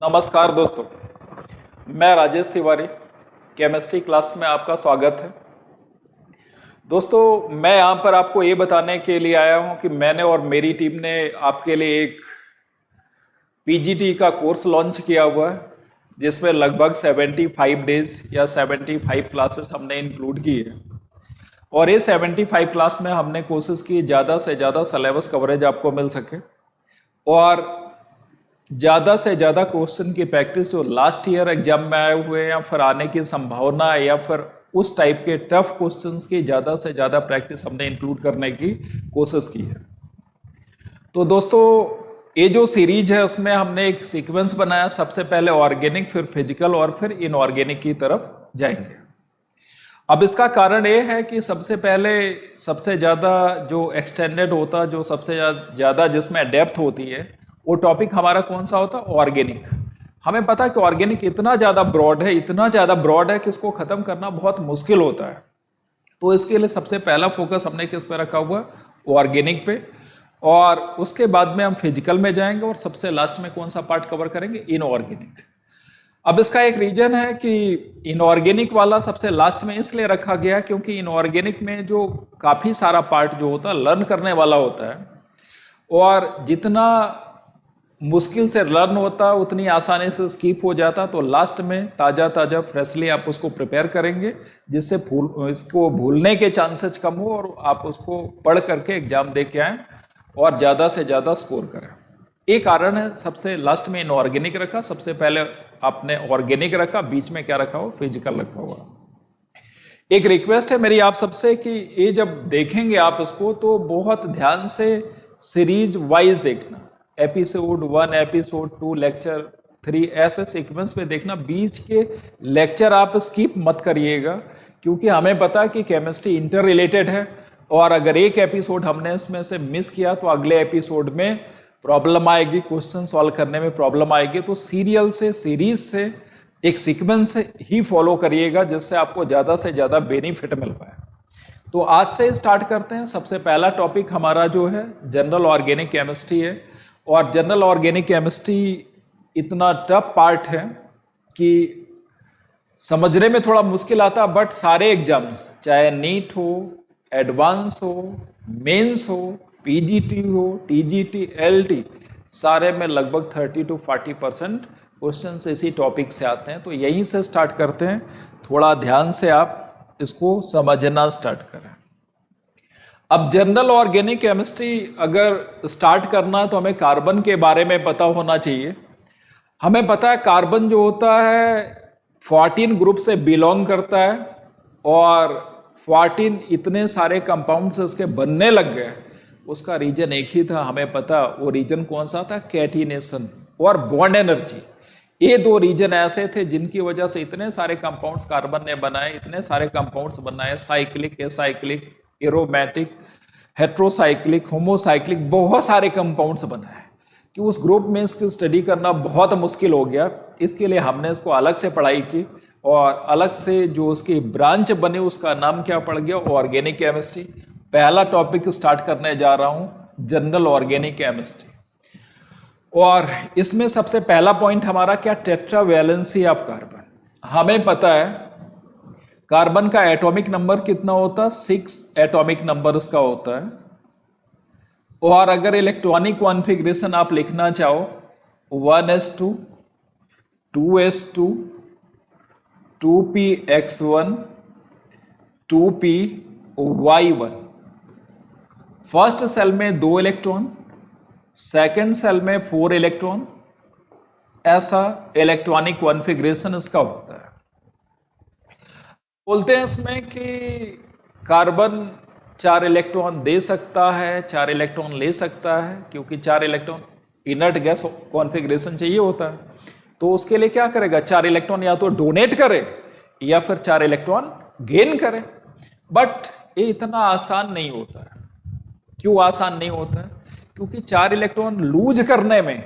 नमस्कार दोस्तों, मैं राजेश तिवारी। केमिस्ट्री क्लास में आपका स्वागत है। दोस्तों, मैं यहाँ पर आपको ये बताने के लिए आया हूँ कि मैंने और मेरी टीम ने आपके लिए एक पीजीटी का कोर्स लॉन्च किया हुआ है, जिसमें लगभग 75 डेज या 75 क्लासेस हमने इंक्लूड की है। और ये 75 क्लास में हमने कोशिश की ज़्यादा से ज़्यादा सिलेबस कवरेज आपको मिल सके और ज़्यादा से ज़्यादा क्वेश्चन की प्रैक्टिस जो लास्ट ईयर एग्जाम में आए हुए या फिर आने की संभावना है या फिर उस टाइप के टफ क्वेश्चंस की ज़्यादा से ज़्यादा प्रैक्टिस हमने इंक्लूड करने की कोशिश की है। तो दोस्तों, ये जो सीरीज है उसमें हमने एक सीक्वेंस बनाया। सबसे पहले ऑर्गेनिक, फिर फिजिकल और फिर इनऑर्गेनिक की तरफ जाएंगे। अब इसका कारण ये है कि सबसे पहले सबसे ज़्यादा जो एक्सटेंडेड होता, जो सबसे ज़्यादा जिसमें डेप्थ होती है, वो टॉपिक हमारा कौन सा होता है? ऑर्गेनिक। हमें पता है कि ऑर्गेनिक इतना ज़्यादा ब्रॉड है, इतना ज़्यादा ब्रॉड है कि इसको ख़त्म करना बहुत मुश्किल होता है। तो इसके लिए सबसे पहला फोकस हमने किस पे रखा हुआ? ऑर्गेनिक पे। और उसके बाद में हम फिजिकल में जाएंगे और सबसे लास्ट में कौन सा पार्ट कवर करेंगे? इनऑर्गेनिक। अब इसका एक रीजन है कि इनऑर्गेनिक वाला सबसे लास्ट में इसलिए रखा गया क्योंकि इनऑर्गेनिक में जो काफ़ी सारा पार्ट जो होता है लर्न करने वाला होता है, और जितना मुश्किल से लर्न होता है उतनी आसानी से स्किप हो जाता। तो लास्ट में ताज़ा ताज़ा फ्रेशली आप उसको प्रिपेयर करेंगे, जिससे इसको भूलने के चांसेस कम हो और आप उसको पढ़ करके एग्जाम दे के आएँ और ज़्यादा से ज़्यादा स्कोर करें। ये कारण है सबसे लास्ट में इनऑर्गेनिक रखा। सबसे पहले आपने ऑर्गेनिक रखा, बीच में क्या रखा हो? फिजिकल रखा हुआ। एक रिक्वेस्ट है मेरी आप सबसे कि ये जब देखेंगे आप इसको तो बहुत ध्यान से सीरीज वाइज देखना। एपिसोड 1, एपिसोड 2, लेक्चर 3, ऐसे सीक्वेंस में देखना। बीच के लेक्चर आप स्किप मत करिएगा, क्योंकि हमें पता है कि केमिस्ट्री इंटर रिलेटेड है और अगर एक एपिसोड हमने इसमें से मिस किया तो अगले एपिसोड में प्रॉब्लम आएगी, क्वेश्चन सॉल्व करने में प्रॉब्लम आएगी। तो सीरियल से, सीरीज से, एक सीक्वेंस ही फॉलो करिएगा, जिससे आपको ज़्यादा से ज़्यादा बेनिफिट मिल पाए। तो आज से स्टार्ट करते हैं। सबसे पहला टॉपिक हमारा जो है जनरल ऑर्गेनिक केमिस्ट्री है। और जनरल ऑर्गेनिक केमिस्ट्री इतना टफ पार्ट है कि समझने में थोड़ा मुश्किल आता, बट सारे एग्जाम्स, चाहे नीट हो, एडवांस हो, मेंस हो, पीजीटी हो, टीजीटी, एलटी, सारे में लगभग 30 to 40% क्वेश्चन इसी टॉपिक से आते हैं। तो यहीं से स्टार्ट करते हैं। थोड़ा ध्यान से आप इसको समझना स्टार्ट करें। अब जनरल ऑर्गेनिक केमिस्ट्री अगर स्टार्ट करना तो हमें कार्बन के बारे में पता होना चाहिए। हमें पता है कार्बन जो होता है 14 ग्रुप से बिलोंग करता है और 14 इतने सारे कंपाउंड्स इसके बनने लग गए। उसका रीजन एक ही था, हमें पता। वो रीजन कौन सा था? कैटिनेशन और बॉन्ड एनर्जी। ये दो रीजन ऐसे थे जिनकी वजह से इतने सारे कंपाउंड्स कार्बन ने बनाए, इतने सारे कंपाउंड्स बनाए, cyclic, acyclic, aromatic, heterocyclic, homocyclic, बहुत सारे कंपाउंड्स बनाए कि उस ग्रुप में इसकी स्टडी करना बहुत मुश्किल हो गया। इसके लिए हमने इसको अलग से पढ़ाई की और अलग से जो उसकी ब्रांच बने उसका नाम क्या पड़ गया? Organic chemistry. पहला टॉपिक स्टार्ट करने जा रहा हूं, जनरल ऑर्गेनिक केमिस्ट्री। और इसमें सबसे पहला पॉइंट हमारा क्या? Tetravalency of carbon. हमें पता है कार्बन का एटॉमिक नंबर कितना होता है? 6 एटॉमिक नंबर इसका होता है। और अगर इलेक्ट्रॉनिक कॉन्फ़िगरेशन आप लिखना चाहो 1s2, 2s2, 2px1, 2py1। First cell में 2 इलेक्ट्रॉन, सेकेंड सेल में 4 इलेक्ट्रॉन, ऐसा इलेक्ट्रॉनिक कॉन्फ़िगरेशन इसका होता है। बोलते हैं इसमें कि कार्बन 4 इलेक्ट्रॉन दे सकता है, 4 इलेक्ट्रॉन ले सकता है, क्योंकि 4 इलेक्ट्रॉन इनर्ट गैस कॉन्फ़िगरेशन चाहिए होता है। तो उसके लिए क्या करेगा? 4 इलेक्ट्रॉन या तो डोनेट करे या फिर 4 इलेक्ट्रॉन गेन करे। बट ये इतना आसान नहीं होता है। क्यों आसान नहीं होता है? क्योंकि 4 इलेक्ट्रॉन लूज करने में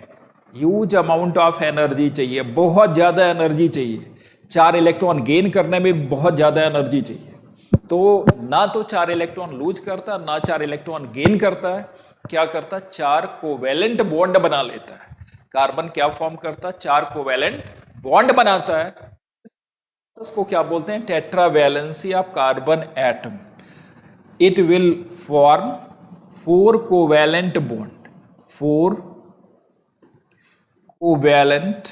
ह्यूज अमाउंट ऑफ एनर्जी चाहिए, बहुत ज्यादा एनर्जी चाहिए। 4 इलेक्ट्रॉन गेन करने में बहुत ज्यादा एनर्जी चाहिए। तो ना तो 4 इलेक्ट्रॉन लूज करता, ना 4 इलेक्ट्रॉन गेन करता है। क्या करता? 4 कोवेलेंट बॉन्ड बना लेता है। कार्बन क्या फॉर्म करता है? 4 कोवेलेंट बॉन्ड बनाता है। इसको क्या बोलते हैं? Tetravalency of carbon atom. It will form 4 covalent bond, 4 covalent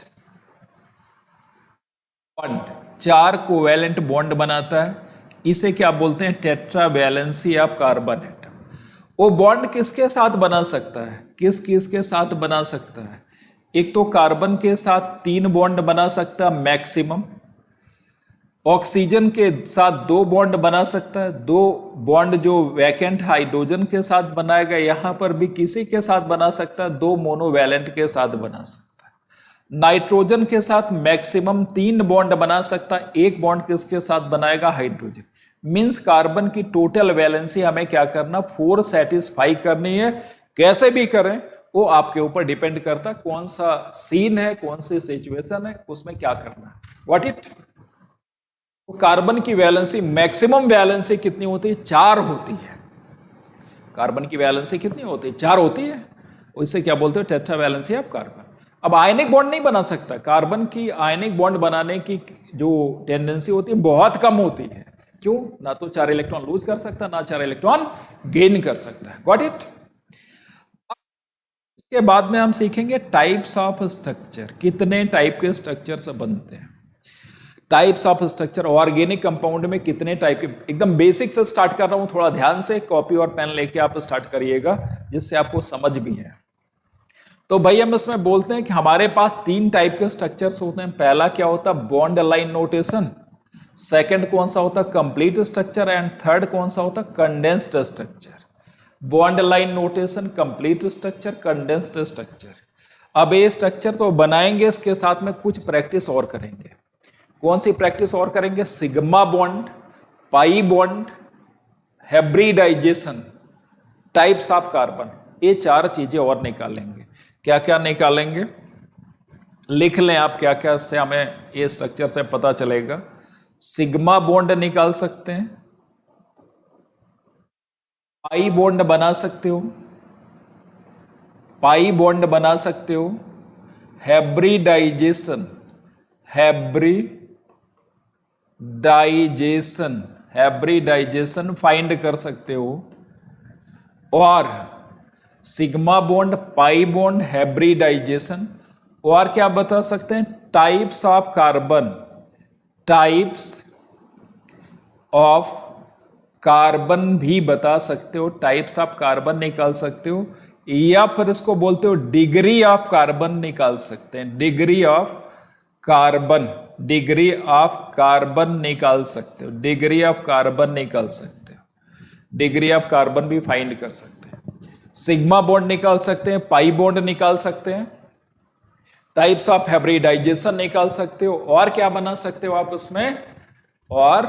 bond, 4 covalent bond बनाता है। इसे क्या बोलते हैं? Tetravalency of carbon atom. वो बॉन्ड किसके साथ बना सकता है? किस किस के साथ बना सकता है? एक तो कार्बन के साथ 3 बॉन्ड बना सकता है मैक्सिमम। ऑक्सीजन के साथ 2 बॉन्ड बना सकता है। 2 बॉन्ड जो वैकेंट हाइड्रोजन के साथ बनाएगा, यहां पर भी किसी के साथ बना सकता है, 2 मोनोवैलेंट के साथ बना सकता है। नाइट्रोजन के साथ मैक्सिमम 3 बॉन्ड बना सकता है। 1 बॉन्ड किसके साथ बनाएगा? हाइड्रोजन। मींस कार्बन की टोटल वैलेंसी हमें क्या करना? 4 सेटिस्फाई करनी है। कैसे भी करें वो आपके ऊपर डिपेंड करता है, कौन सा सीन है, कौन सी सिचुएशन है, उसमें क्या करना है। व्हाट इट, तो कार्बन की वैलेंसी, मैक्सिमम वैलेंसी कितनी होती है? 4 होती है। कार्बन की वैलेंसी कितनी होती है? 4 होती है। इससे क्या बोलते हो? Tetra valency of carbon. अब आयनिक बॉन्ड नहीं बना सकता। कार्बन की आयनिक बॉन्ड बनाने की जो टेंडेंसी होती है बहुत कम होती है। क्यों? ना तो 4 इलेक्ट्रॉन लूज कर सकता, ना 4 इलेक्ट्रॉन गेन कर सकता है। Got it. इसके बाद में हम सीखेंगे टाइप्स ऑफ स्ट्रक्चर। कितने टाइप के स्ट्रक्चर से बनते हैं? Types of structure, organic compound में कितने टाइप के। एकदम बेसिक से स्टार्ट कर रहा हूं, थोड़ा ध्यान से कॉपी और पेन लेके आप स्टार्ट करिएगा, जिससे आपको समझ भी है। तो भाई हम इसमें बोलते हैं कि हमारे पास 3 टाइप के स्ट्रक्चर्स होते हैं। पहला क्या होता है? Bond line notation. सेकंड कौन सा होता है? Complete structure. एंड थर्ड कौन सा होता है? Condensed structure. Bond line notation, complete structure, condensed structure. अब ये स्ट्रक्चर तो बनाएंगे, इसके साथ में कुछ प्रैक्टिस और करेंगे। कौन सी प्रैक्टिस और करेंगे? Sigma bond, pi bond, hybridisation, types of carbon, ये 4 चीजें और निकालेंगे। क्या क्या निकालेंगे? लिख लें आप क्या क्या, इससे हमें ये स्ट्रक्चर से पता चलेगा। सिग्मा बॉन्ड निकाल सकते हैं, पाई बॉन्ड बना सकते हो, पाई बॉन्ड बना सकते हो, हाइब्रिडाइजेशन, हाइब्रिडाइजेशन फाइंड कर सकते हो। और sigma bond, pi bond, hybridisation, और क्या बता सकते हैं? Types of carbon, types of carbon भी बता सकते हो। टाइप्स ऑफ कार्बन निकाल सकते हो, या फिर इसको बोलते हो डिग्री ऑफ कार्बन निकाल सकते हैं। Degree of carbon, degree of carbon निकाल सकते हो, डिग्री ऑफ कार्बन निकाल सकते हो, डिग्री ऑफ कार्बन भी फाइंड कर सकते हैं। सिग्मा बॉन्ड निकाल सकते हैं, पाई बॉन्ड निकाल सकते हैं, टाइप्स ऑफ हाइब्रिडाइजेशन निकाल सकते हो, और क्या बना सकते हो आप उसमें? और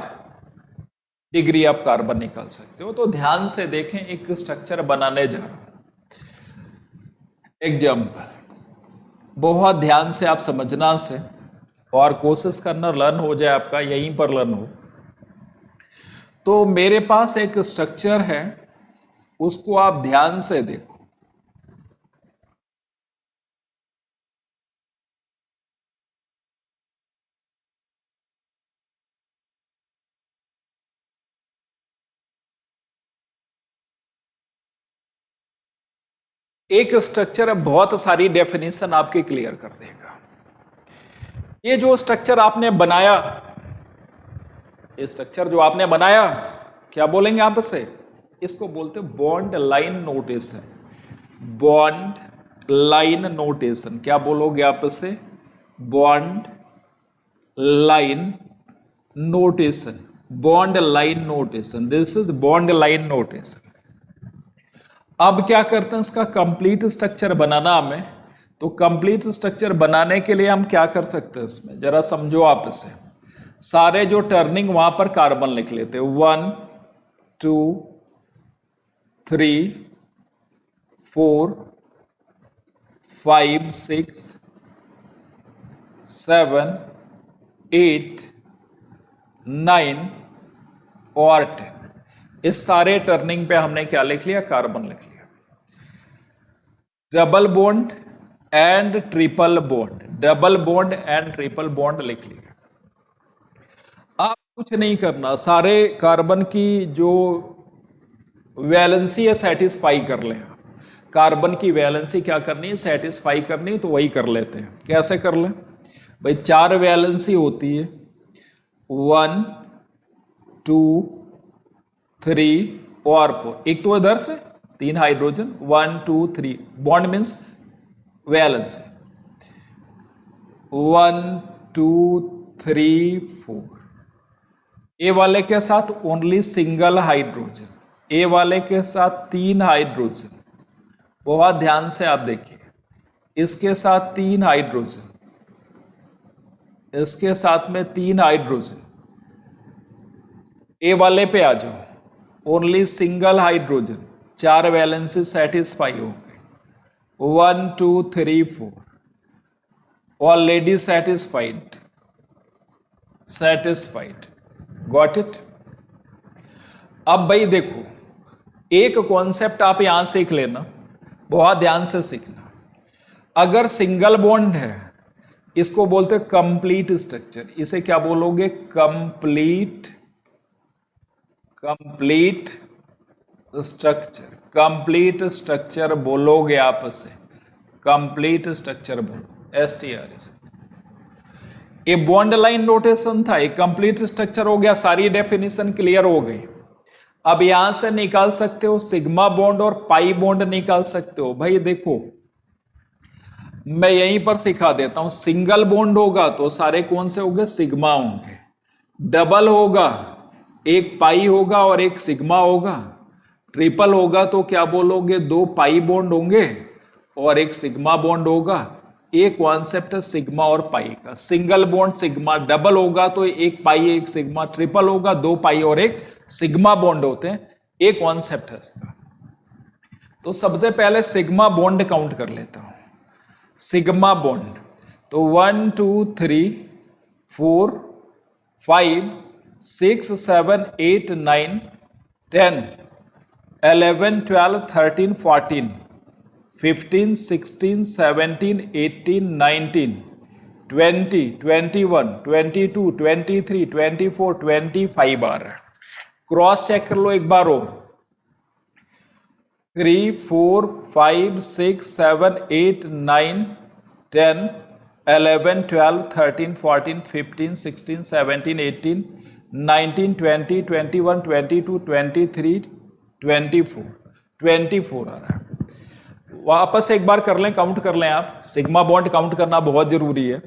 डिग्री ऑफ कार्बन निकाल सकते हो। तो ध्यान से देखें, एक स्ट्रक्चर बनाने जा रहा हूं। एग्जाम्पल, बहुत ध्यान से आप समझना से, और कोशिश करना लर्न हो जाए आपका, यहीं पर लर्न हो। तो मेरे पास एक स्ट्रक्चर है, उसको आप ध्यान से देखो। एक स्ट्रक्चर बहुत सारी डेफिनेशन आपके क्लियर कर देगा। ये जो स्ट्रक्चर आपने बनाया, ये स्ट्रक्चर जो आपने बनाया, क्या बोलेंगे आप इसे? इसको बोलते हैं bond line notation. Bond line notation, क्या बोलोगे आप इसे? Bond line notation, bond line notation, this is bond line notation. अब क्या करते हैं? इसका कंप्लीट स्ट्रक्चर बनाना हमें। तो कंप्लीट स्ट्रक्चर बनाने के लिए हम क्या कर सकते हैं इसमें, जरा समझो आप इसे। सारे जो टर्निंग वहां पर कार्बन लिख लेते हैं, 1 2 3 4 5 6 7 8 9 और 10। इस सारे टर्निंग पे हमने क्या लिख लिया? कार्बन लिख लिया। Double bond and triple bond, double bond and triple bond लिख लिया। आप कुछ नहीं करना, सारे कार्बन की जो वैलेंसी है सेटिस्फाई कर लें। कार्बन की वैलेंसी क्या करनी है, सेटिस्फाई करनी है, तो वही कर लेते हैं। कैसे कर लें भाई, 4 वैलेंसी होती है, 1 2 3 और 4। एक तो इधर से 3 हाइड्रोजन, 1 2 3 बॉन्ड मीन्स वैलेंसी, 1 2 3 4। ए वाले के साथ ओनली सिंगल हाइड्रोजन, ए वाले के साथ 3 हाइड्रोजन। बहुत ध्यान से आप देखिए, इसके साथ 3 हाइड्रोजन, इसके साथ में 3 हाइड्रोजन। ए वाले पे आ जाओ, only single hydrogen, 4 valency satisfy हो गए, 1 2 3 4 already satisfied, satisfied, got it. अब भाई देखो, एक कॉन्सेप्ट आप यहां सीख लेना, बहुत ध्यान से सीखना। अगर सिंगल बॉन्ड है, इसको बोलते हैं कंप्लीट स्ट्रक्चर। इसे क्या बोलोगे, complete, complete structure, complete structure बोलोगे आप इसे, कंप्लीट स्ट्रक्चर बोलो, STR। ये बॉन्ड लाइन नोटेशन था, एक कंप्लीट स्ट्रक्चर हो गया, सारी डेफिनेशन क्लियर हो गई। अब यहां से निकाल सकते हो सिग्मा बॉन्ड और पाई बॉन्ड निकाल सकते हो। भाई देखो, मैं यहीं पर सिखा देता हूं। सिंगल बॉन्ड होगा तो सारे कौन से होंगे, सिग्मा होंगे। डबल होगा, एक पाई होगा और एक सिग्मा होगा। ट्रिपल होगा तो क्या बोलोगे, 2 पाई बॉन्ड होंगे और एक सिग्मा बॉन्ड होगा। एक कॉन्सेप्ट है सिग्मा और पाई का। सिंगल बॉन्ड सिग्मा, डबल होगा तो एक पाई एक सिग्मा, ट्रिपल होगा 2 पाई और एक सिग्मा बॉन्ड होते हैं। एक कॉन्सेप्ट है इसका। तो सबसे पहले सिग्मा बॉन्ड काउंट कर लेता हूं। सिग्मा बॉन्ड तो 1 2 3 4 5 6 7 8 9 10 11 12 13 14 15 16 17 18 19 20 21 22 23 24 25 आ रहा है। क्रॉस चेक कर लो एक बार और। 3 4 5 6 7 8 9 10 11 12 13 14 15 16 17 18 19 20 21 22 23 24 24 आ रहा है। वापस एक बार कर लें, काउंट कर लें आप। सिग्मा बॉन्ड काउंट करना बहुत जरूरी है।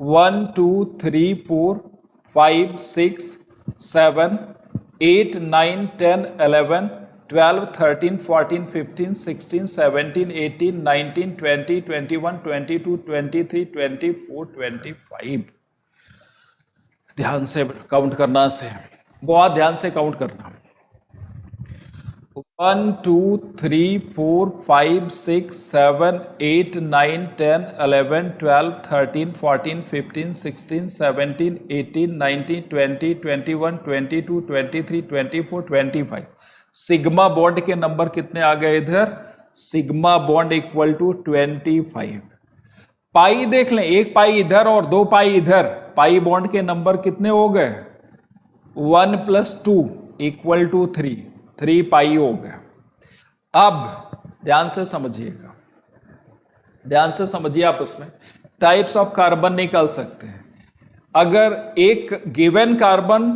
1 2 3 4 5 6 7 8 9 10 11 12 13 14 15 16 17 18 19 20 21 22 23 24 25। ध्यान से काउंट करना से, बहुत ध्यान से काउंट करना। 1 2 3 4 5 6 7 8 9 10 11 12 13 14 15 16 17 18 19 20 21 22 23 24 25। सिग्मा बॉन्ड के नंबर कितने आ गए इधर, सिग्मा बॉन्ड इक्वल टू 25। पाई देख लें, एक पाई इधर और 2 पाई इधर। पाई बॉन्ड के नंबर कितने हो गए, 1 + 2 इक्वल टू 3, 3 पाई हो गया। अब ध्यान से समझिएगा, ध्यान से समझिए। आप इसमें टाइप्स ऑफ कार्बन निकाल सकते हैं। अगर एक गिवन कार्बन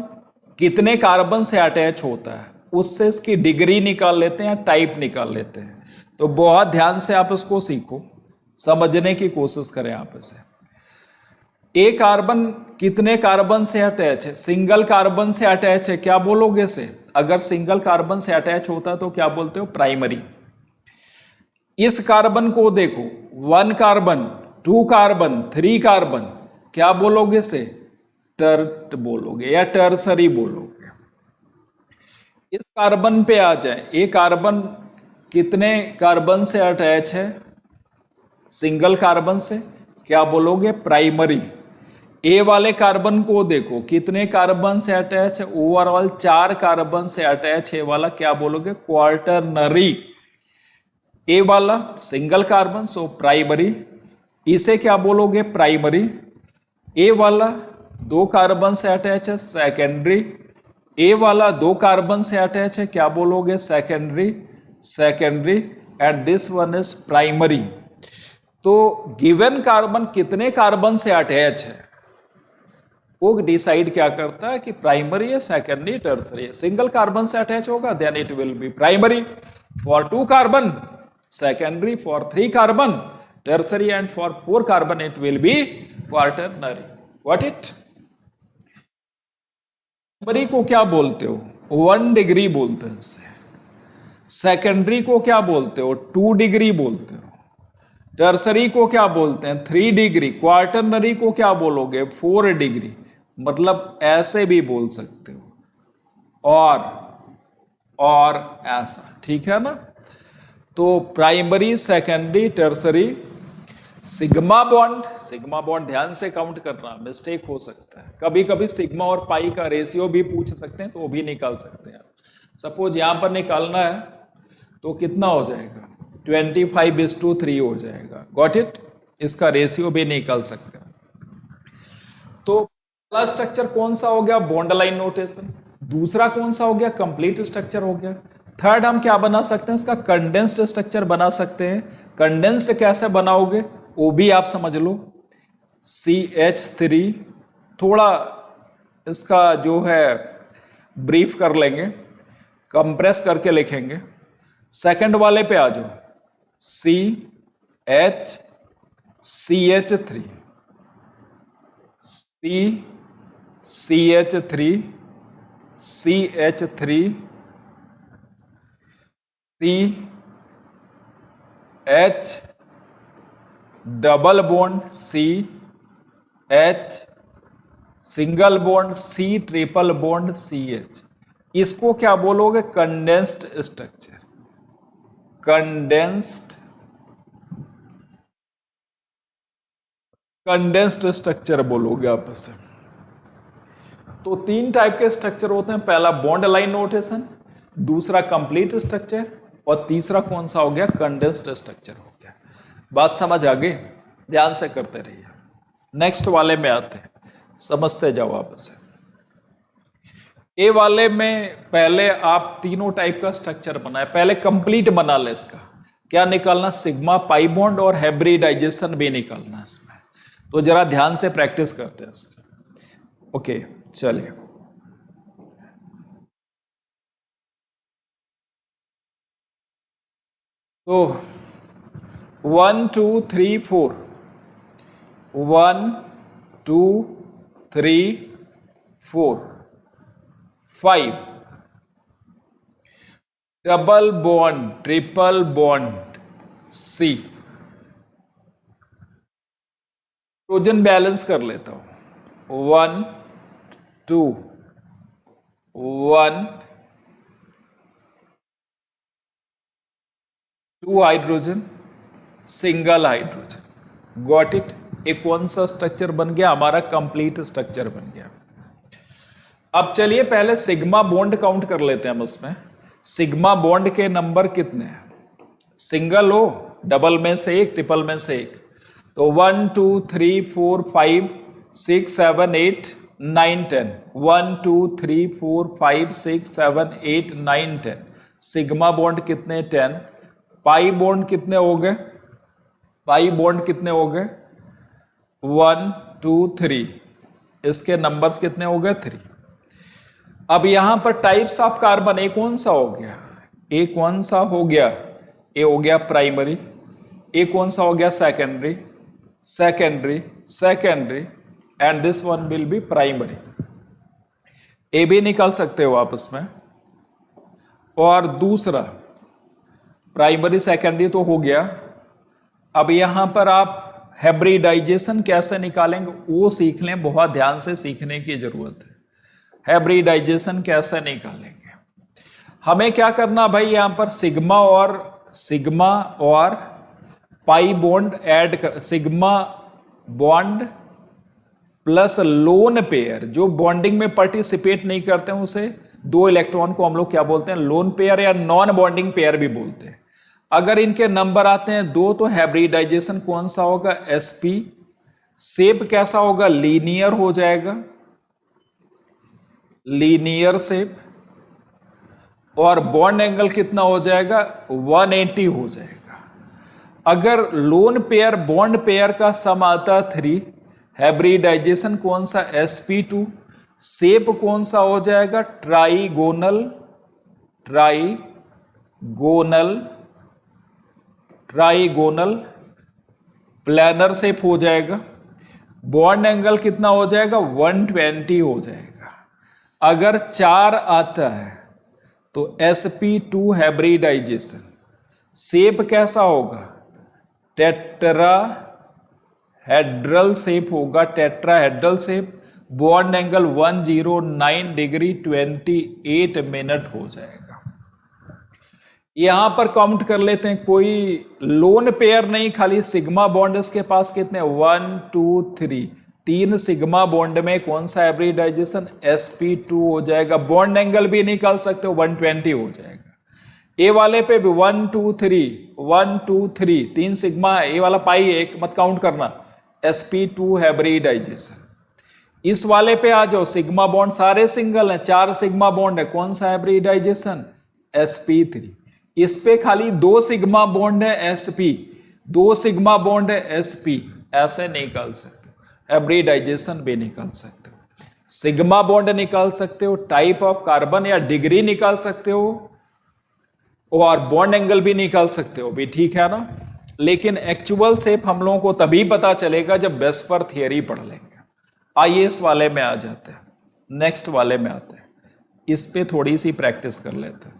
कितने कार्बन से अटैच होता है, उससे इसकी डिग्री निकाल लेते हैं, टाइप निकाल लेते हैं। तो बहुत ध्यान से आप इसको सीखो, समझने की कोशिश करें आप इसे। एक कार्बन कितने कार्बन से अटैच है, सिंगल कार्बन से अटैच है, क्या बोलोगे इसे? अगर सिंगल कार्बन से अटैच होता है तो क्या बोलते हो, प्राइमरी। इस कार्बन को देखो, 1 कार्बन 2 कार्बन 3 कार्बन, क्या बोलोगे इसे? टर्ट बोलोगे या टर्सरी बोलोगे। इस कार्बन पे आ जाए, ये कार्बन कितने कार्बन से अटैच है, सिंगल कार्बन से, क्या बोलोगे? प्राइमरी। ए वाले कार्बन को देखो, कितने कार्बन से अटैच है, ओवरऑल 4 कार्बन से अटैच है, वाला क्या बोलोगे? क्वार्टरनरी। ए वाला सिंगल कार्बन, सो प्राइमरी। इसे क्या बोलोगे? प्राइमरी। ए वाला 2 कार्बन से अटैच है, सेकेंडरी। ए वाला 2 कार्बन से अटैच है, क्या बोलोगे? Secondary. Secondary and this one is primary. तो गिवन कार्बन कितने कार्बन से अटैच है वो डिसाइड क्या करता है कि प्राइमरी है, सेकेंडरी, टर्सरी है। सिंगल कार्बन से अटैच होगा then it will be primary, for 2 carbon secondary, for 3 carbon tertiary and for 4 carbon it will be quaternary. What it? Primary को क्या बोलते हो? 1 डिग्री बोलते हैं इसे। सेकेंडरी को क्या बोलते हो? 2 डिग्री बोलते हो। टर्सरी को क्या बोलते हैं? 3 डिग्री। क्वार्टरनरी को क्या बोलोगे? 4 डिग्री। मतलब ऐसे भी बोल सकते हो और ऐसा, ठीक है ना? तो primary, secondary, tertiary, sigma bond ध्यान से काउंट करना, मिस्टेक हो सकता है। कभी कभी सिग्मा और पाई का रेशियो भी पूछ सकते हैं, तो वो भी निकाल सकते हैं। सपोज यहां पर निकालना है तो कितना हो जाएगा? 25:3 हो जाएगा। Got it? इसका रेशियो भी निकाल सकते हैं। तो पहला स्ट्रक्चर कौन सा हो गया? Bond line notation. दूसरा कौन सा हो गया? कंप्लीट स्ट्रक्चर हो गया। थर्ड हम क्या बना सकते हैं? इसका कंडेंस्ड स्ट्रक्चर बना सकते हैं। कंडेंस्ड कैसे बनाओगे वो भी आप समझ लो। CH3 थोड़ा इसका जो है ब्रीफ कर लेंगे, कंप्रेस करके लिखेंगे। सेकंड वाले पे आ जाओ। CH3 CH3 CH3 CH double bond CH single bond C triple bond CH। इसको क्या बोलोगे? Condensed structure. कंडेंस्ड स्ट्रक्चर बोलोगे आप इसे। तो 3 टाइप के स्ट्रक्चर होते हैं। पहला बॉन्ड लाइन नोटेशन, दूसरा कंप्लीट स्ट्रक्चर और तीसरा कौन सा हो गया? कंडेंस्ड स्ट्रक्चर हो गया। बात समझ आ गई? ध्यान से करते रहिए। नेक्स्ट वाले में आते हैं, समझते जाओ आप इसे। ए वाले में पहले आप तीनों टाइप का स्ट्रक्चर बनाए, पहले कंप्लीट बना ले। इसका क्या निकालना? सिग्मा पाई बॉन्ड और हाइब्रिडाइजेशन भी निकालना इसमें। तो जरा ध्यान से प्रैक्टिस करते हैं इसका। ओके चलिए। तो 1 2 3 4 1 2 3 4 5 double bond triple bond C। Hydrogen balance कर लेता हूं। 1 2 1 2 hydrogen, single hydrogen. Got it? एक कौन सा स्ट्रक्चर बन गया? हमारा कंप्लीट स्ट्रक्चर बन गया। अब चलिए पहले सिग्मा बॉन्ड काउंट कर लेते हैं हम उसमें। सिग्मा बॉन्ड के नंबर कितने हैं? सिंगल हो, डबल में से 1, ट्रिपल में से 1। तो 1 2 3 4 5 6 7 8 9 10। 1 2 3 4 5 6 7 8 9 10। सिग्मा बॉन्ड कितने? 10। पाई बॉन्ड कितने हो गए? पाई बॉन्ड कितने हो गए? 1 2 3। इसके नंबर्स कितने हो गए? 3। अब यहां पर टाइप्स ऑफ कार्बन ए कौन सा हो गया? ए कौन सा हो गया? ए हो गया प्राइमरी। ए कौन सा हो गया? Secondary. Secondary secondary and this one will be primary. A भी निकाल सकते हो आप इसमें। और दूसरा प्राइमरी सेकेंडरी तो हो गया। अब यहां पर आप हाइब्रिडाइजेशन कैसे निकालेंगे वो सीख लें, बहुत ध्यान से सीखने की जरूरत है। हाइब्रिडाइजेशन कैसे निकालेंगे? हमें क्या करना भाई, यहां पर सिग्मा और पाई बॉन्ड ऐड कर, sigma bond plus lone pair, जो बॉन्डिंग में पार्टिसिपेट नहीं करते हैं उसे 2 इलेक्ट्रॉन को हम लोग क्या बोलते हैं? लोन पेयर या नॉन बॉन्डिंग पेयर भी बोलते हैं। अगर इनके नंबर आते हैं 2 तो हाइब्रिडाइजेशन कौन सा होगा? sp। शेप कैसा होगा? लीनियर हो जाएगा, लीनियर शेप। और बॉन्ड एंगल कितना हो जाएगा? 180 हो जाएगा। अगर लोन पेयर बॉन्ड पेयर का सम आता 3, हाइब्रिडाइजेशन कौन सा? sp2। शेप कौन सा हो जाएगा? Trigonal, trigonal, trigonal planar shape हो जाएगा। बॉन्ड एंगल कितना हो जाएगा? 120 हो जाएगा। अगर 4 आता है तो sp2 हाइब्रिडाइजेशन शेप कैसा होगा? टेट्राहेड्रल शेप होगा, tetrahedral shape. Bond angle 109 degree 28 minute हो जाएगा। यहां पर काउंट कर लेते हैं, कोई लोन पेयर नहीं, खाली सिग्मा बॉन्ड इसके पास कितने? 1 2 3, 3 सिग्मा बॉन्ड में कौन सा हाइब्रिडाइजेशन? sp2 हो जाएगा। बॉन्ड एंगल भी निकाल सकते हो, 120 हो जाएगा। ए वाले पे भी 1 2 3, 1 2 3, 3 सिग्मा है। ए वाला पाई एक मत काउंट करना, sp2 हाइब्रिडाइजेशन। इस वाले पे आ जाओ, सिग्मा बॉन्ड सारे सिंगल हैं, 4 सिग्मा बॉन्ड है, कौन सा हाइब्रिडाइजेशन? sp3। इस पे खाली 2 सिग्मा बॉन्ड है, sp, 2 सिग्मा बॉन्ड है, sp। ऐसे निकाल सकते हो, हाइब्रिडाइजेशन भी निकाल सकते हो, सिग्मा बॉन्ड निकाल सकते हो, टाइप ऑफ कार्बन या डिग्री निकाल सकते हो, और बॉन्ड एंगल भी निकाल सकते हो भी, ठीक है ना। लेकिन एक्चुअल शेप हम लोगों को तभी पता चलेगा जब बेस पर थियरी पढ़ लेंगे। आइए इस वाले में आ जाते हैं, नेक्स्ट वाले में आते हैं, इस पे थोड़ी सी प्रैक्टिस कर लेते हैं।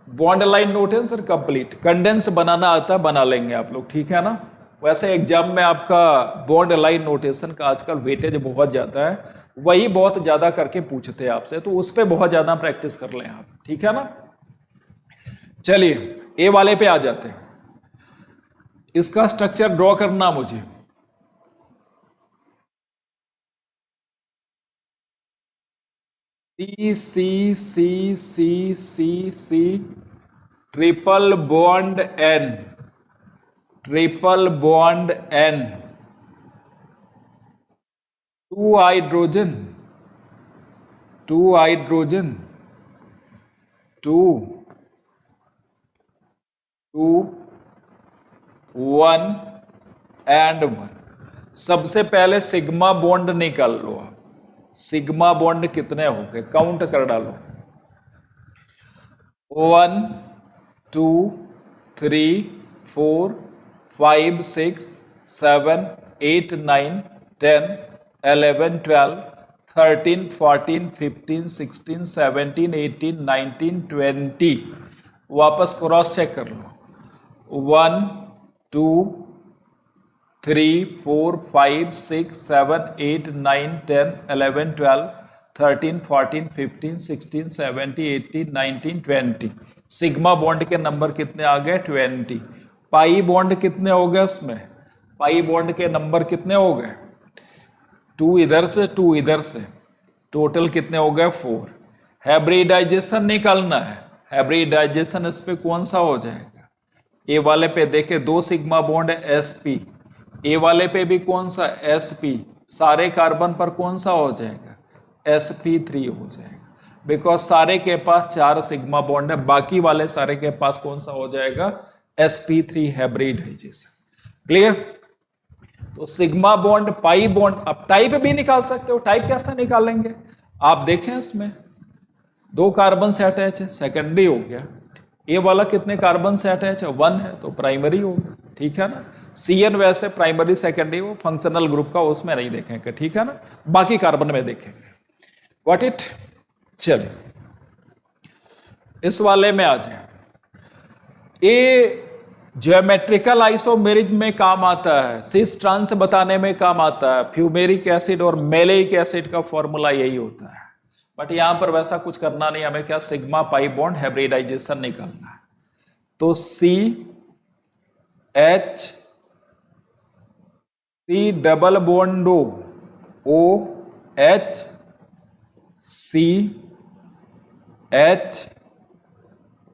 बॉन्ड लाइन नोट है सर कंप्लीट, कंडेंस बनाना आता है, बना लेंगे आप लोग, ठीक है ना। वैसे एग्जाम में आपका बॉन्ड लाइन नोटेशन का आजकल वेटेज बहुत ज्यादा है, वही बहुत ज्यादा करके पूछते हैं आपसे, तो उस पर बहुत ज्यादा प्रैक्टिस कर लें आप, ठीक है ना। चलिए ए वाले पे आ जाते हैं, इसका स्ट्रक्चर ड्रॉ करना मुझे। C C C C C C, triple bond N, triple bond N, 2 hydrogen, 2 hydrogen, 2 2 1 and 1। सबसे पहले सिग्मा बॉन्ड निकाल लो आप, सिग्मा बॉन्ड कितने हो गए काउंट कर डालो, 1 2 3 4 5 6 7 8 9 10 11 12 13 14 15 16 17 18 19 20। वापस क्रॉस चेक कर लो, 1 2 3 4 5 6 7 8 9 10 11 12 13 14 15 16 17 18 19 20। सिग्मा बॉन्ड के नंबर कितने आ गए? 20। पाई बॉन्ड कितने हो गए उसमें? पाई बॉन्ड के नंबर कितने हो गए? 2 इधर से 2 इधर से, टोटल कितने हो गए? 4। हाइब्रिडाइजेशन निकालना है, हाइब्रिडाइजेशन इस पे कौन सा हो जाएगा? ए वाले पे देखे 2 सिग्मा बॉन्ड है, sp। ए वाले पे भी कौन सा? sp। सारे कार्बन पर कौन सा हो जाएगा? sp3 हो जाएगा, बिकॉज सारे के पास 4 सिग्मा बॉन्ड है, बाकी वाले सारे के पास कौन सा हो जाएगा? sp3 hybridisation. क्लियर? तो सिग्मा बॉन्ड, पाई बॉन्ड, अब टाइप भी निकाल सकते हो। टाइप कैसे निकालेंगे आप देखें, इसमें 2 कार्बन से अटैच है, सेकेंडरी हो गया। ए वाला कितने कार्बन से अटैच है? 1 है, तो प्राइमरी हो गया, ठीक है ना। CN वैसे प्राइमरी सेकेंडरी वो फंक्शनल ग्रुप का, उसमें नहीं देखेंगे, ठीक है ना, बाकी कार्बन में देखेंगे। What it. चलिए इस वाले में आ जाए, ये ज्योमेट्रिकल आइसोमेरिज्म में काम आता है, सिस ट्रांस बताने में काम आता है, फ्यूमेरिक एसिड और मेलेइक एसिड का फॉर्मूला यही होता है। बट यहां पर वैसा कुछ करना नहीं, हमें क्या सिग्मा पाई बॉन्ड हाइब्रिडाइजेशन निकालना है। तो C double bond OH, CH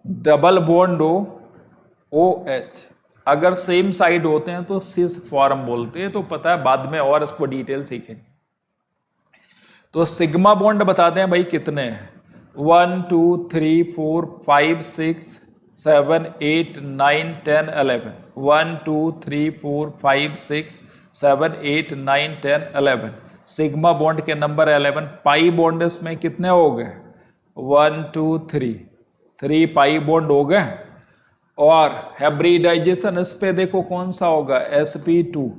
double bond O H. अगर सेम साइड होते हैं तो सिस फॉर्म बोलते हैं, तो पता है बाद में और इसको डिटेल सीखेंगे। तो सिग्मा बॉन्ड बता दें भाई कितने हैं, 1 2 3 4 5 6 7 8 9 10 11। 1 2 3 4 5 6 7 8 9 10 11। सिग्मा बॉन्ड के नंबर 11। पाई बॉन्ड इसमें कितने हो गए, 1 2 3 पाई बॉन्ड हो गए। और हाइब्रिडाइजेशन इस पे देखो कौन सा होगा, sp2।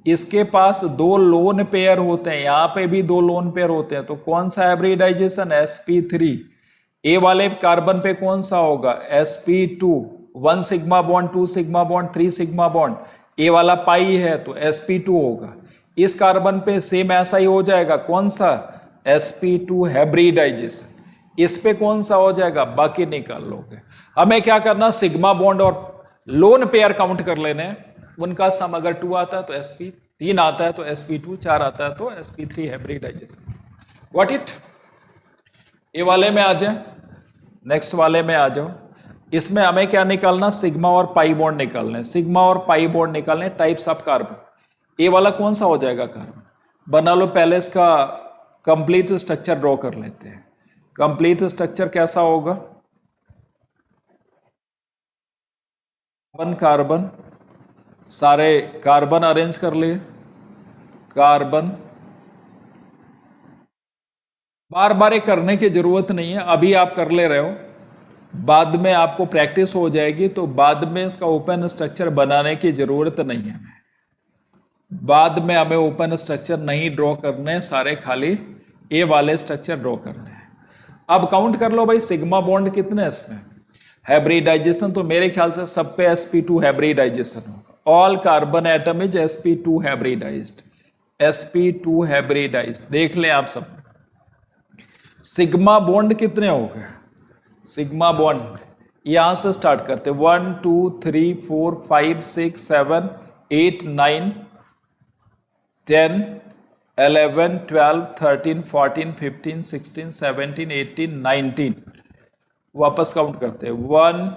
इसके पास दो लोन पेयर होते हैं, यहां पे भी दो लोन पेयर होते हैं, तो कौन सा हाइब्रिडाइजेशन, sp3। ए वाले कार्बन पे कौन सा होगा, sp2। 1 sigma bond 2 sigma bond 3 sigma bond, A वाला पाई है तो sp2 होगा। इस कार्बन पे सेम ऐसा ही हो जाएगा, कौन सा, sp2 हाइब्रिडाइजेशन। इस पे कौन सा हो जाएगा, बाकी निकाल लोगे। हमें क्या करना, सिग्मा बॉन्ड और लोन पेयर काउंट कर लेने हैं, उनका सम अगर 2 आता है तो sp3 आता है तो sp2, 4 आता है तो sp3 हाइब्रिडाइजेशन। व्हाट इट, ए वाले में आ जाए, नेक्स्ट वाले में आ जाओ। इसमें हमें क्या निकालना, सिग्मा और पाई बॉन्ड निकालने, सिग्मा और पाई बॉन्ड निकालने, टाइप्स ऑफ कार्बन। ए वाला कौन सा हो जाएगा कार्बन, बना लो। पहले इसका कंप्लीट स्ट्रक्चर ड्रॉ कर लेते हैं। कंप्लीट स्ट्रक्चर कैसा होगा, कार्बन कार्बन, सारे कार्बन अरेंज कर लिए, कार्बन। बार बार ये करने की जरूरत नहीं है, अभी आप कर ले रहे हो, बाद में आपको प्रैक्टिस हो जाएगी तो बाद में इसका ओपन स्ट्रक्चर बनाने की जरूरत नहीं है। बाद में हमें ओपन स्ट्रक्चर नहीं ड्रॉ करने, सारे खाली ए वाले स्ट्रक्चर ड्रॉ करने हैं। अब काउंट कर लो भाई, सिग्मा बॉन्ड कितने हैं इसमें, हाइब्रिडाइजेशन तो मेरे ख्याल से सब पे sp2 हाइब्रिडाइजेशन होगा। All carbon atom is sp2 hybridised, sp2 hybridised. देख लें आप सब, सिग्मा बॉन्ड कितने हो गए, सिग्मा बॉन्ड यहां से स्टार्ट करते, 1 2 3 4 5 6 7 8 9 10 11 12 13 14 15 16 17 18 19। वापस काउंट करते हैं, 1